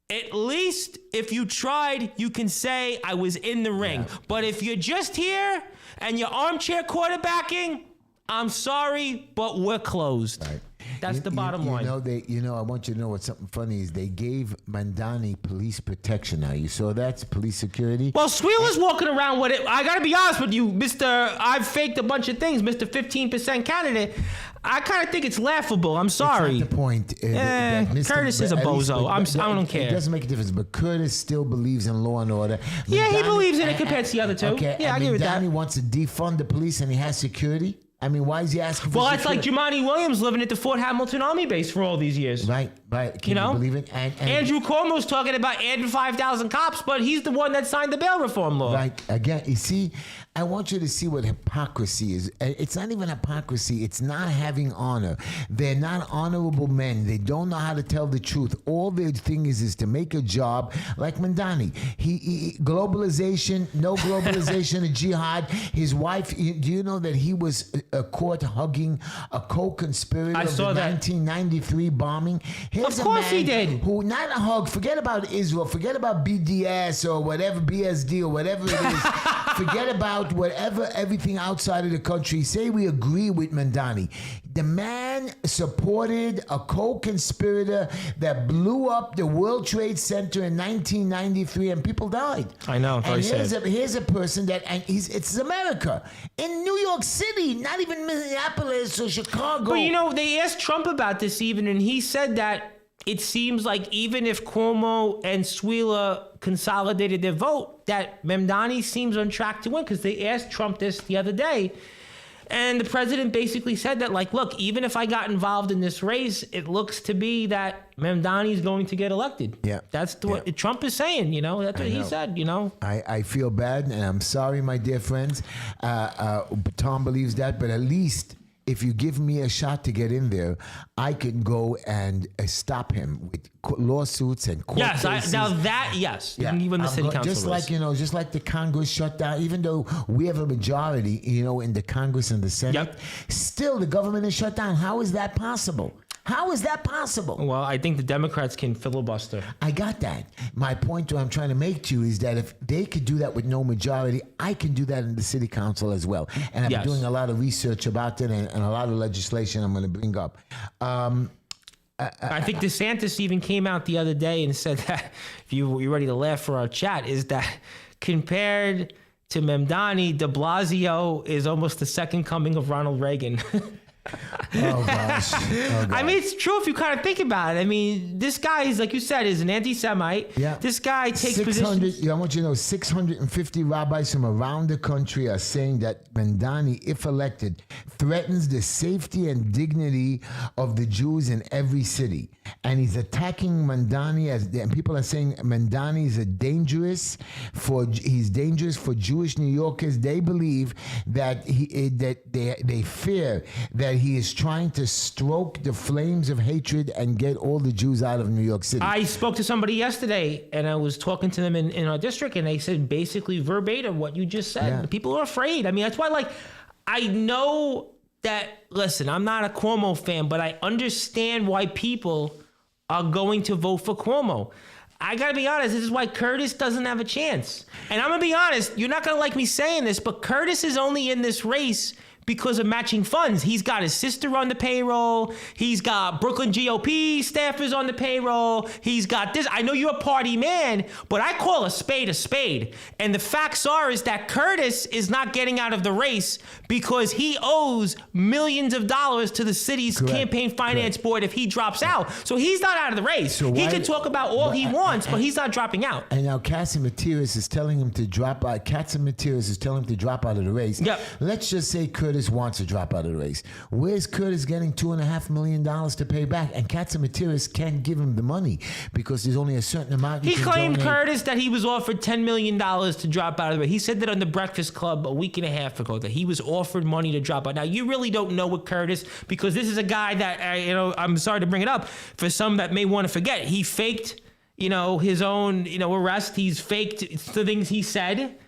Speaker 2: at least if you tried, you can say, I was in the ring. Yeah. But if you're just here and you're armchair quarterbacking, I'm sorry, but we're closed.
Speaker 3: Right.
Speaker 2: That's the bottom line.
Speaker 3: I want you to know what something funny is. They gave Mandani police protection now. You saw that? Police security?
Speaker 2: Well, SLIWA's walking around with it. I got to be honest with you, Mr. I've faked a bunch of things, Mr. 15% candidate. I kind of think it's laughable. I'm sorry.
Speaker 3: That's not the point.
Speaker 2: Curtis is a bozo. I don't care.
Speaker 3: It doesn't make a difference. But Curtis still believes in law and order.
Speaker 2: Yeah, he believes in it compared to the other two.
Speaker 3: Okay,
Speaker 2: yeah, I agree with that.
Speaker 3: Mandani wants to defund the police and he has security. I mean, why is he asking for
Speaker 2: it's like Jumaane Williams living at the Fort Hamilton Army Base for all these years.
Speaker 3: Right. Can you believe it? And
Speaker 2: Andrew Cuomo's talking about adding 5,000 cops, but he's the one that signed the bail reform law.
Speaker 3: Right. Again, you see, I want you to see what hypocrisy is. It's not even hypocrisy. It's not having honor. They're not honorable men. They don't know how to tell the truth. All their thing is to make a job like Mandani. He globalization, no globalization, a jihad. His wife, do you know that he was caught hugging a co-conspirator of the 1993 bombing? Here's
Speaker 2: of course he did.
Speaker 3: Who, not a hug, forget about Israel, forget about BDS or whatever, BSD or whatever it is. Forget about everything outside of the country. Say we agree with Mandani. The man supported a co-conspirator that blew up the World Trade Center in 1993 and people died.
Speaker 2: I know, very sad.
Speaker 3: Here's a person that, and it's America. In New York City, not even Minneapolis or Chicago.
Speaker 2: But they asked Trump about this even, and he said that it seems like even if Cuomo and SLIWA consolidated their vote, that Memdani seems on track to win, because they asked Trump this the other day. And the president basically said that, look, even if I got involved in this race, it looks to be that Memdani is going to get elected.
Speaker 3: Yeah.
Speaker 2: That's what Trump is saying, That's what he said,
Speaker 3: I feel bad, and I'm sorry, my dear friends. Tom believes that, but at least if you give me a shot to get in there, I can go and stop him with lawsuits and court cases.
Speaker 2: Yes. You can win the city council
Speaker 3: just
Speaker 2: race.
Speaker 3: like just like the Congress shut down. Even though we have a majority, in the Congress and the Senate, still the government is shut down. How is that possible? How is that possible?
Speaker 2: Well, I think the Democrats can filibuster.
Speaker 3: I got that. My point I'm trying to make to you is that if they could do that with no majority, I can do that in the city council as well. And I'm doing a lot of research about it and a lot of legislation I'm going to bring up.
Speaker 2: I think DeSantis even came out the other day and said that, if you're ready to laugh for our chat, is that compared to Mamdani, de Blasio is almost the second coming of Ronald Reagan.
Speaker 3: Oh, gosh.
Speaker 2: I mean, it's true if you kind of think about it. I mean, this guy is, like you said, is an anti-Semite.
Speaker 3: Yeah.
Speaker 2: This guy takes positions.
Speaker 3: I want you to know, 650 rabbis from around the country are saying that Mamdani, if elected, threatens the safety and dignity of the Jews in every city. And he's attacking Mamdani, and people are saying Mamdani is dangerous for Jewish New Yorkers. They believe that they fear that he is trying to stoke the flames of hatred and get all the Jews out of New York City.
Speaker 2: I spoke to somebody yesterday, and I was talking to them in our district, and they said basically verbatim what you just said.
Speaker 3: Yeah.
Speaker 2: People are afraid. I mean, that's why, I know that, listen, I'm not a Cuomo fan, but I understand why people are going to vote for Cuomo. I got to be honest, this is why Curtis doesn't have a chance. And I'm going to be honest, you're not going to like me saying this, but Curtis is only in this race because of matching funds. He's got his sister on the payroll. He's got Brooklyn GOP staffers on the payroll. He's got this. I know you're a party man, but I call a spade a spade. And the facts is that Curtis is not getting out of the race because he owes millions of dollars to the city's campaign finance board if he drops out. So he's not out of the race. So he can talk about all he wants, but he's not dropping out.
Speaker 3: And now Katsimatidis is telling him to drop out. Katsimatidis is telling him to drop out of the race.
Speaker 2: Yep.
Speaker 3: Let's just say Curtis wants to drop out of the race. Where's Curtis getting $2.5 million to pay back? And Katsimatidis can't give him the money because there's only a certain amount you
Speaker 2: He
Speaker 3: can
Speaker 2: claimed,
Speaker 3: donate.
Speaker 2: Curtis, that he was offered $10 million to drop out of the race. He said that on the Breakfast Club a week and a half ago, that he was offered money to drop out. Now, you really don't know what Curtis, because this is a guy that, I'm sorry to bring it up, for some that may want to forget, he faked, his own, arrest. He's faked the things he said.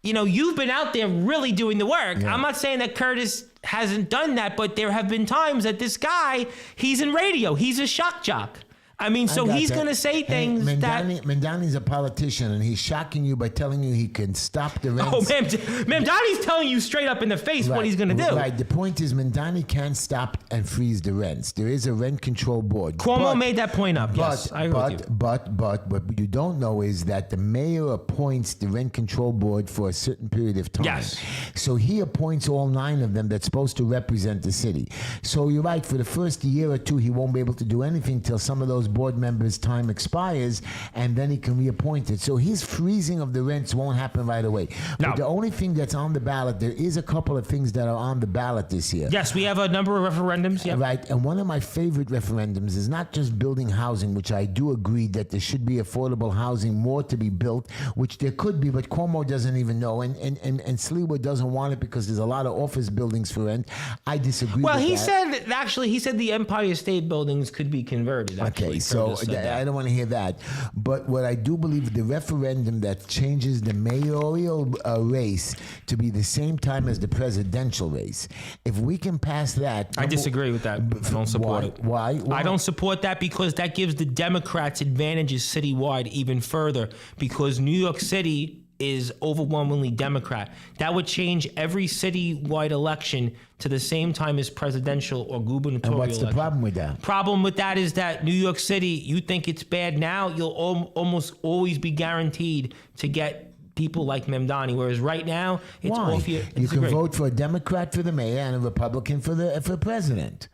Speaker 2: You've been out there really doing the work. Yeah. I'm not saying that Curtis hasn't done that, but there have been times that this guy, he's in radio. He's a shock jock. I mean, so he's going to say things
Speaker 3: Mamdani's a politician, and he's shocking you by telling you he can stop the rents.
Speaker 2: Oh, Mamdani's telling you straight up in the face what he's going to do.
Speaker 3: Right. The point is Mamdani can't stop and freeze the rents. There is a rent control board.
Speaker 2: Cuomo made that point up. Yes, I agree with you.
Speaker 3: But what you don't know is that the mayor appoints the rent control board for a certain period of time.
Speaker 2: Yes.
Speaker 3: So he appoints all 9 of them that's supposed to represent the city. So you're right. For the first year or two, he won't be able to do anything till some of those board members' time expires, and then he can reappoint it. So his freezing of the rents won't happen right away.
Speaker 2: No.
Speaker 3: But the only thing that's on the ballot, there is a couple of things that are on the ballot this year.
Speaker 2: Yes, we have a number of referendums. Yep.
Speaker 3: Right, and one of my favorite referendums is not just building housing, which I do agree that there should be affordable housing more to be built, which there could be, but Cuomo doesn't even know, and SLIWA doesn't want it because there's a lot of office buildings for rent. I disagree with that.
Speaker 2: He said the Empire State buildings could be converted.
Speaker 3: Okay, so I don't want to hear that. But what I do believe, the referendum that changes the mayoral race to be the same time as the presidential race, if we can pass that...
Speaker 2: I disagree with that. I don't support it.
Speaker 3: Why?
Speaker 2: I don't support that because that gives the Democrats advantages citywide even further, because New York City is overwhelmingly Democrat. That would change every citywide election to the same time as presidential or gubernatorial election.
Speaker 3: And what's the problem with that?
Speaker 2: Problem with that is that New York City, you think it's bad now, you'll almost always be guaranteed to get people like Mamdani, whereas right now, it's off your...
Speaker 3: You can vote for a Democrat for the mayor and a Republican for president.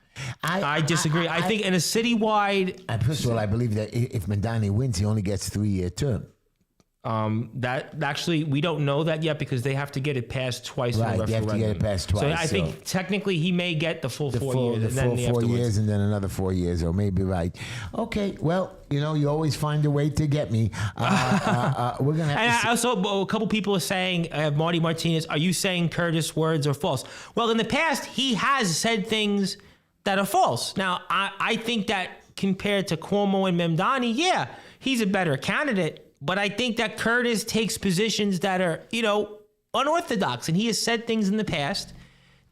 Speaker 2: I disagree. I think in a citywide...
Speaker 3: First of all, I believe that if Mamdani wins, he only gets 3-year term.
Speaker 2: That actually, we don't know that yet because they have to get it passed twice.
Speaker 3: Right,
Speaker 2: for
Speaker 3: they have to get it passed twice.
Speaker 2: So I think technically he may get the full 4 years.
Speaker 3: The full 4 years and then another 4 years, or maybe right. Okay, well, you always find a way to get me. We're gonna have
Speaker 2: and also, a couple people are saying, Marty Martinez, are you saying Curtis' words are false? Well, in the past, he has said things that are false. Now, I think that compared to Cuomo and Mamdani, yeah, he's a better candidate. But I think that Curtis takes positions that are, unorthodox. And he has said things in the past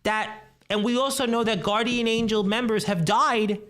Speaker 2: and we also know that Guardian Angel members have died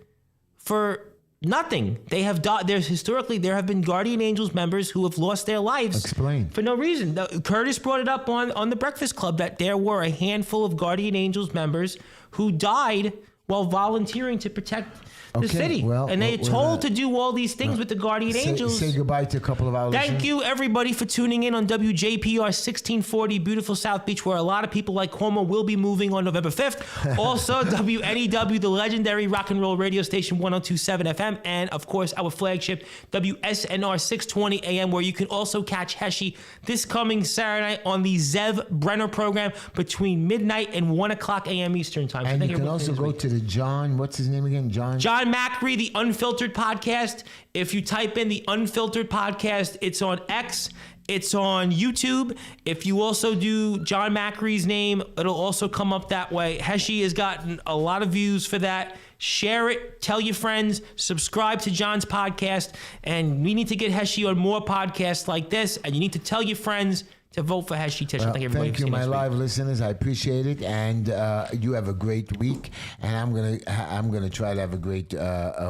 Speaker 2: for nothing. They have died. There have been Guardian Angels members who have lost their lives.
Speaker 3: Explain.
Speaker 2: For no reason. Curtis brought it up on the Breakfast Club that there were a handful of Guardian Angels members who died while volunteering to protect the city.
Speaker 3: Well,
Speaker 2: and they're told to do all these things with the Guardian Angels.
Speaker 3: Say goodbye to a couple of our listeners.
Speaker 2: Thank you, everybody, for tuning in on WJPR 1640, beautiful South Beach, where a lot of people like Cuomo will be moving on November 5th. Also, WNEW, the legendary rock and roll radio station 102.7 FM, and, of course, our flagship, WSNR 620 AM, where you can also catch Heshy this coming Saturday night on the Zev Brenner program between midnight and 1 o'clock AM Eastern Time.
Speaker 3: And you can also go to the John, what's his name again? John
Speaker 2: Macri, the Unfiltered Podcast. If you type in the Unfiltered Podcast, it's on X, it's on YouTube. If you also do John Macri's name, it'll also come up that way. Heshy has gotten a lot of views for that. Share it, tell your friends, subscribe to John's podcast, and we need to get Heshy on more podcasts like this, and you need to tell your friends to vote for Heshy Tish.
Speaker 3: Thank you, my live listeners. I appreciate it, and you have a great week. And I'm gonna try to have a great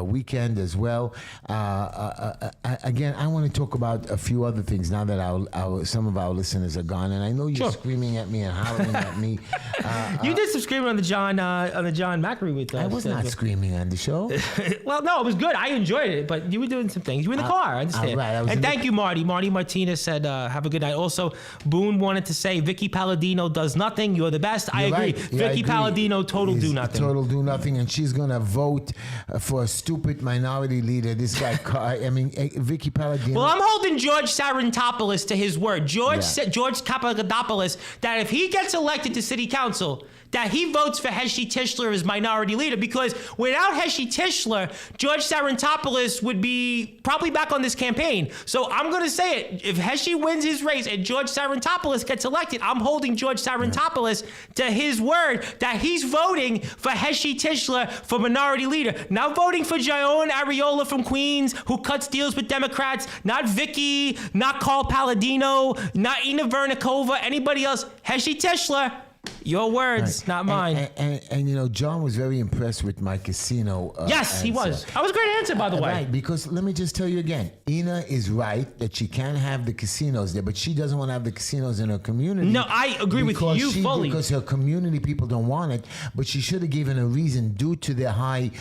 Speaker 3: weekend as well. Again, I want to talk about a few other things now that some of our listeners are gone. And I know you're screaming at me and hollering at me.
Speaker 2: You did some screaming on the John Macri with us.
Speaker 3: I was not screaming on the show.
Speaker 2: Well, no, it was good. I enjoyed it, but you were doing some things. You were in the car. I understand.
Speaker 3: Right,
Speaker 2: and thank you, Marty. Marty Martinez said, "Have a good night." Also, Boone wanted to say Vicky Palladino does nothing. You're the best. I agree.
Speaker 3: Right. Yeah,
Speaker 2: Vicky Palladino, total do nothing.
Speaker 3: Total do nothing, and she's gonna vote for a stupid minority leader. This guy, Vicky Palladino.
Speaker 2: Well, I'm holding George Sarantopoulos to his word. George Papadopoulos, that if he gets elected to city council, that he votes for Heshy Tischler as minority leader, because without Heshy Tischler, George Sarantopoulos would be probably back on this campaign. So I'm going to say it. If Heshy wins his race and George Sarantopoulos gets elected, I'm holding George Sarantopoulos to his word that he's voting for Heshy Tischler for minority leader. Not voting for Jayon Ariola from Queens, who cuts deals with Democrats, not Vicky, not Carl Palladino, not Ina Vernikova, anybody else. Heshy Tischler. Your words, not mine.
Speaker 3: And John was very impressed with my casino.
Speaker 2: Yes, he was. That was a great answer, by the way.
Speaker 3: Right, because let me just tell you again, Ina is right that she can have the casinos there, but she doesn't want to have the casinos in her community.
Speaker 2: No, I agree with you fully.
Speaker 3: Because her community people don't want it, but she should have given a reason due to the high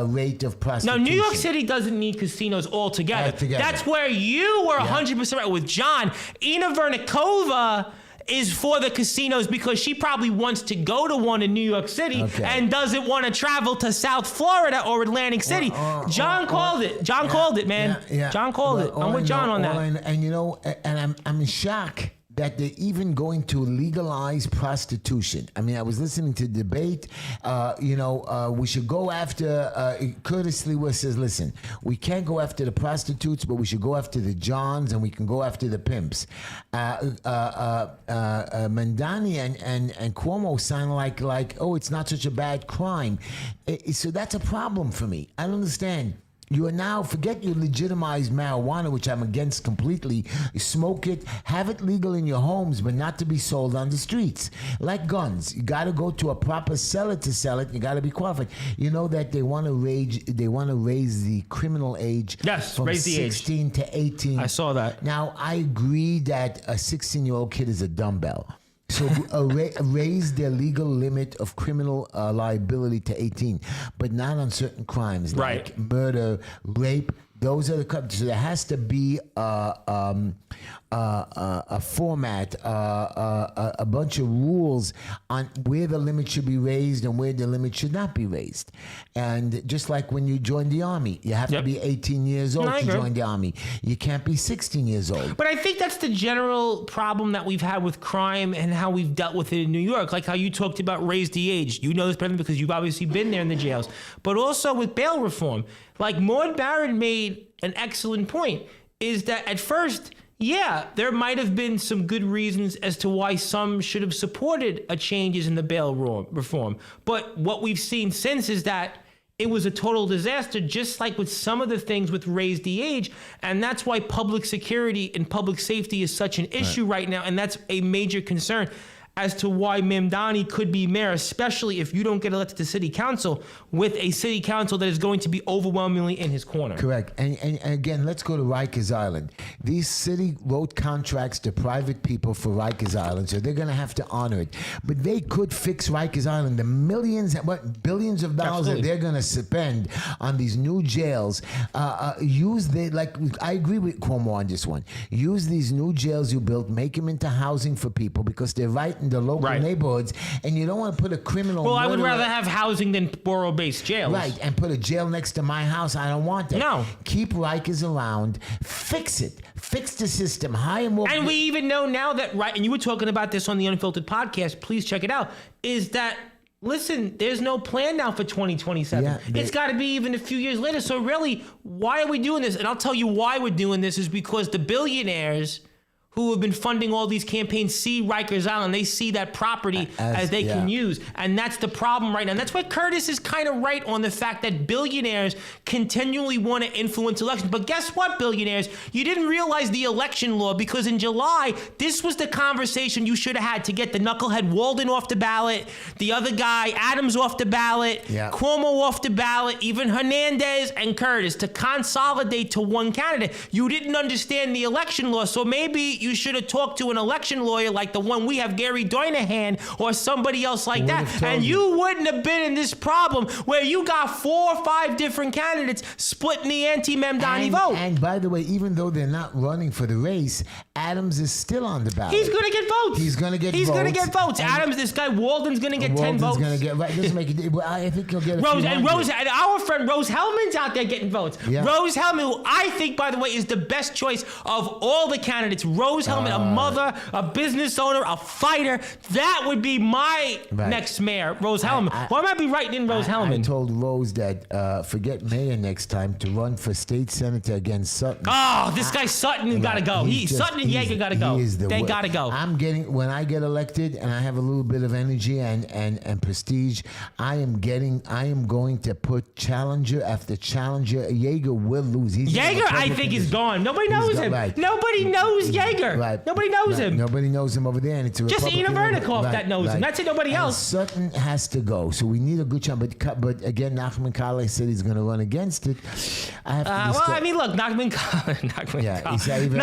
Speaker 3: rate of prostitution.
Speaker 2: Now, New York City doesn't need casinos altogether. That's where you were 100% right with John. Ina Vernikova is for the casinos because she probably wants to go to one in New York City and doesn't want to travel to South Florida or Atlantic City. John called it. John called it, man.
Speaker 3: Yeah.
Speaker 2: John called it. I'm with John on that.
Speaker 3: And I'm in shock that they're even going to legalize prostitution. I mean, I was listening to the debate. We should go after, Curtis SLIWA says, listen, we can't go after the prostitutes, but we should go after the Johns and we can go after the pimps. Mandani and Cuomo sound like, oh, it's not such a bad crime. So that's a problem for me. I don't understand. You are now, forget you legitimize marijuana, which I'm against completely. Smoke it, have it legal in your homes, but not to be sold on the streets. Like guns, you got to go to a proper seller to sell it. You got to be qualified. You know that they want to raise the criminal age from
Speaker 2: raise the
Speaker 3: 16 to 18.
Speaker 2: I saw that.
Speaker 3: Now, I agree that a 16-year-old kid is a dumbbell. So raise their legal limit of criminal liability to 18, but not on certain crimes like murder, rape. Those are the crimes. So there has to be a format, a bunch of rules on where the limit should be raised and where the limit should not be raised. And just like when you join the Army, you have to be 18 years old to join the Army. You can't be 16 years old.
Speaker 2: But I think that's the general problem that we've had with crime and how we've dealt with it in New York. Like how you talked about raise the age. You know this better because you've obviously been there in the jails. But also with bail reform. Like Maud Barron made an excellent point, is that at first, yeah, there might have been some good reasons as to why some should have supported a changes in the bail reform. But what we've seen since is that it was a total disaster, just like with some of the things with raise the age. And that's why public security and public safety is such an issue right now. And that's a major concern as to why Mamdani could be mayor, especially if you don't get elected to city council with a city council that is going to be overwhelmingly in his corner.
Speaker 3: Correct. And again, let's go to Rikers Island. These city wrote contracts to private people for Rikers Island, so they're going to have to honor it. But they could fix Rikers Island. The billions of dollars that they're going to spend on these new jails. I agree with Cuomo on this one. Use these new jails you built, make them into housing for people because they're right in the local neighborhoods, and you don't want to put a criminal.
Speaker 2: Well, I would rather have housing than borough-based jails.
Speaker 3: Right, and put a jail next to my house. I don't want that.
Speaker 2: No.
Speaker 3: Keep Rikers around. Fix it. Fix the system. Hire more.
Speaker 2: And we even know now that, and you were talking about this on the Unfiltered podcast, please check it out, is that, listen, there's no plan now for 2027. Yeah, it's got to be even a few years later. So really, why are we doing this? And I'll tell you why we're doing this is because the billionaires who have been funding all these campaigns see Rikers Island. They see that property as they can use. And that's the problem right now. And that's why Curtis is kind of right on the fact that billionaires continually want to influence elections. But guess what, billionaires? You didn't realize the election law because in July, this was the conversation you should have had to get the knucklehead Walden off the ballot, the other guy, Adams, off the ballot, Cuomo off the ballot, even Hernandez and Curtis to consolidate to one candidate. You didn't understand the election law, so maybe you should have talked to an election lawyer like the one we have, Gary Doynahan, or somebody else like that. And you wouldn't have been in this problem where you got 4 or 5 different candidates splitting the anti-Mamdani vote.
Speaker 3: And by the way, even though they're not running for the race, Adams is still on the ballot.
Speaker 2: He's going to get votes.
Speaker 3: He's going to get votes.
Speaker 2: Adams, this guy Walden's going to get 10 votes.
Speaker 3: Walden's going to get, right, doesn't make it, well, I think he'll get a few
Speaker 2: hundred. And our friend Rose Hellman's out there getting votes.
Speaker 3: Yeah.
Speaker 2: Rose Hellman, who I think, by the way, is the best choice of all the candidates. Rose Hellman, a mother, a business owner, a fighter. That would be my next mayor, Rose Hellman. Why am I be writing in Rose Hellman?
Speaker 3: I told Rose that forget mayor next time to run for state senator against Sutton.
Speaker 2: Oh, this guy Sutton got to go. Sutton and Yeager got to go. They got to go.
Speaker 3: When I get elected and I have a little bit of energy and prestige, I am going to put challenger after challenger. Yeager will lose.
Speaker 2: Yeager, I think, is gone. Nobody knows him.
Speaker 3: Right.
Speaker 2: Nobody knows Yeager.
Speaker 3: Right.
Speaker 2: Nobody knows him.
Speaker 3: Nobody knows him over there. And it's a
Speaker 2: just Ina Vernikov that knows him. That's it. Nobody else.
Speaker 3: Sutton has to go. So we need a good chance. But again, Nachman Kala said he's going to run against it.
Speaker 2: Look,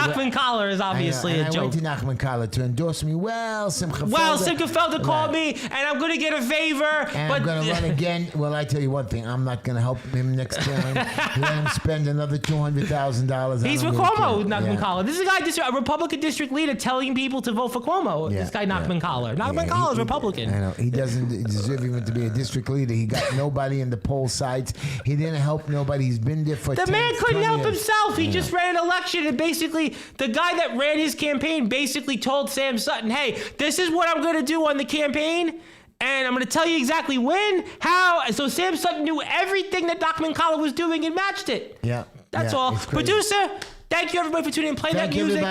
Speaker 2: Nachman Kala is obviously a joke.
Speaker 3: I went to Nachman Kala to endorse me.
Speaker 2: Simcha Felder called me, and I'm going to get a favor.
Speaker 3: And I'm going to run again. Well, I tell you one thing. I'm not going to help him next time. Let him spend another $200,000.
Speaker 2: He's with Cuomo, Nachman Kala. This is a Republican district leader telling people to vote for Cuomo. This guy, Nachman Kala. Nachman Kala is Republican.
Speaker 3: I know. He doesn't deserve even to be a district leader. He got nobody in the poll sides. He didn't help nobody. He's been there for 10 years.
Speaker 2: The man couldn't help himself. He just ran an election, and basically, the guy that ran his campaign basically told Sam Sutton, hey, this is what I'm going to do on the campaign, and I'm going to tell you exactly when, how. And so Sam Sutton knew everything that Nachman Kala was doing and matched it.
Speaker 3: Yeah.
Speaker 2: That's all. Producer, thank you, everybody, for tuning in and playing that music.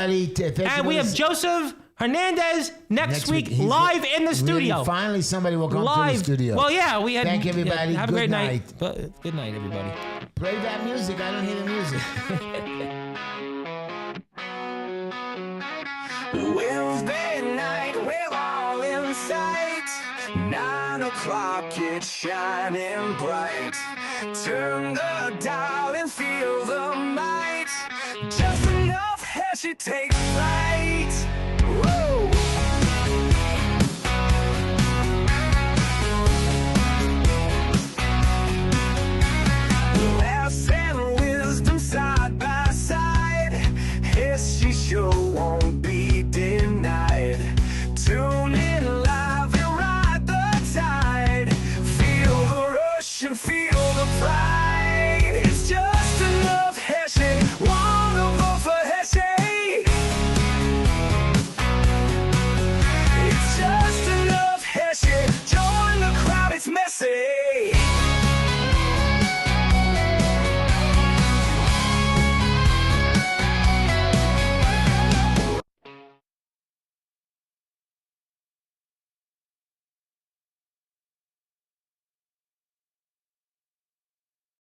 Speaker 2: And we have Joseph Hernandez next week live in the studio.
Speaker 3: Really, finally, somebody will come to the studio.
Speaker 2: Well, yeah, we had.
Speaker 3: Thank everybody.
Speaker 2: Have a great night. Good night, everybody.
Speaker 3: Play that music. I don't hear the music.
Speaker 1: Wednesday night, we're all in sight. 9 o'clock, it's shining bright. Turn the dial and feel the might. Just enough Heshy takes flight.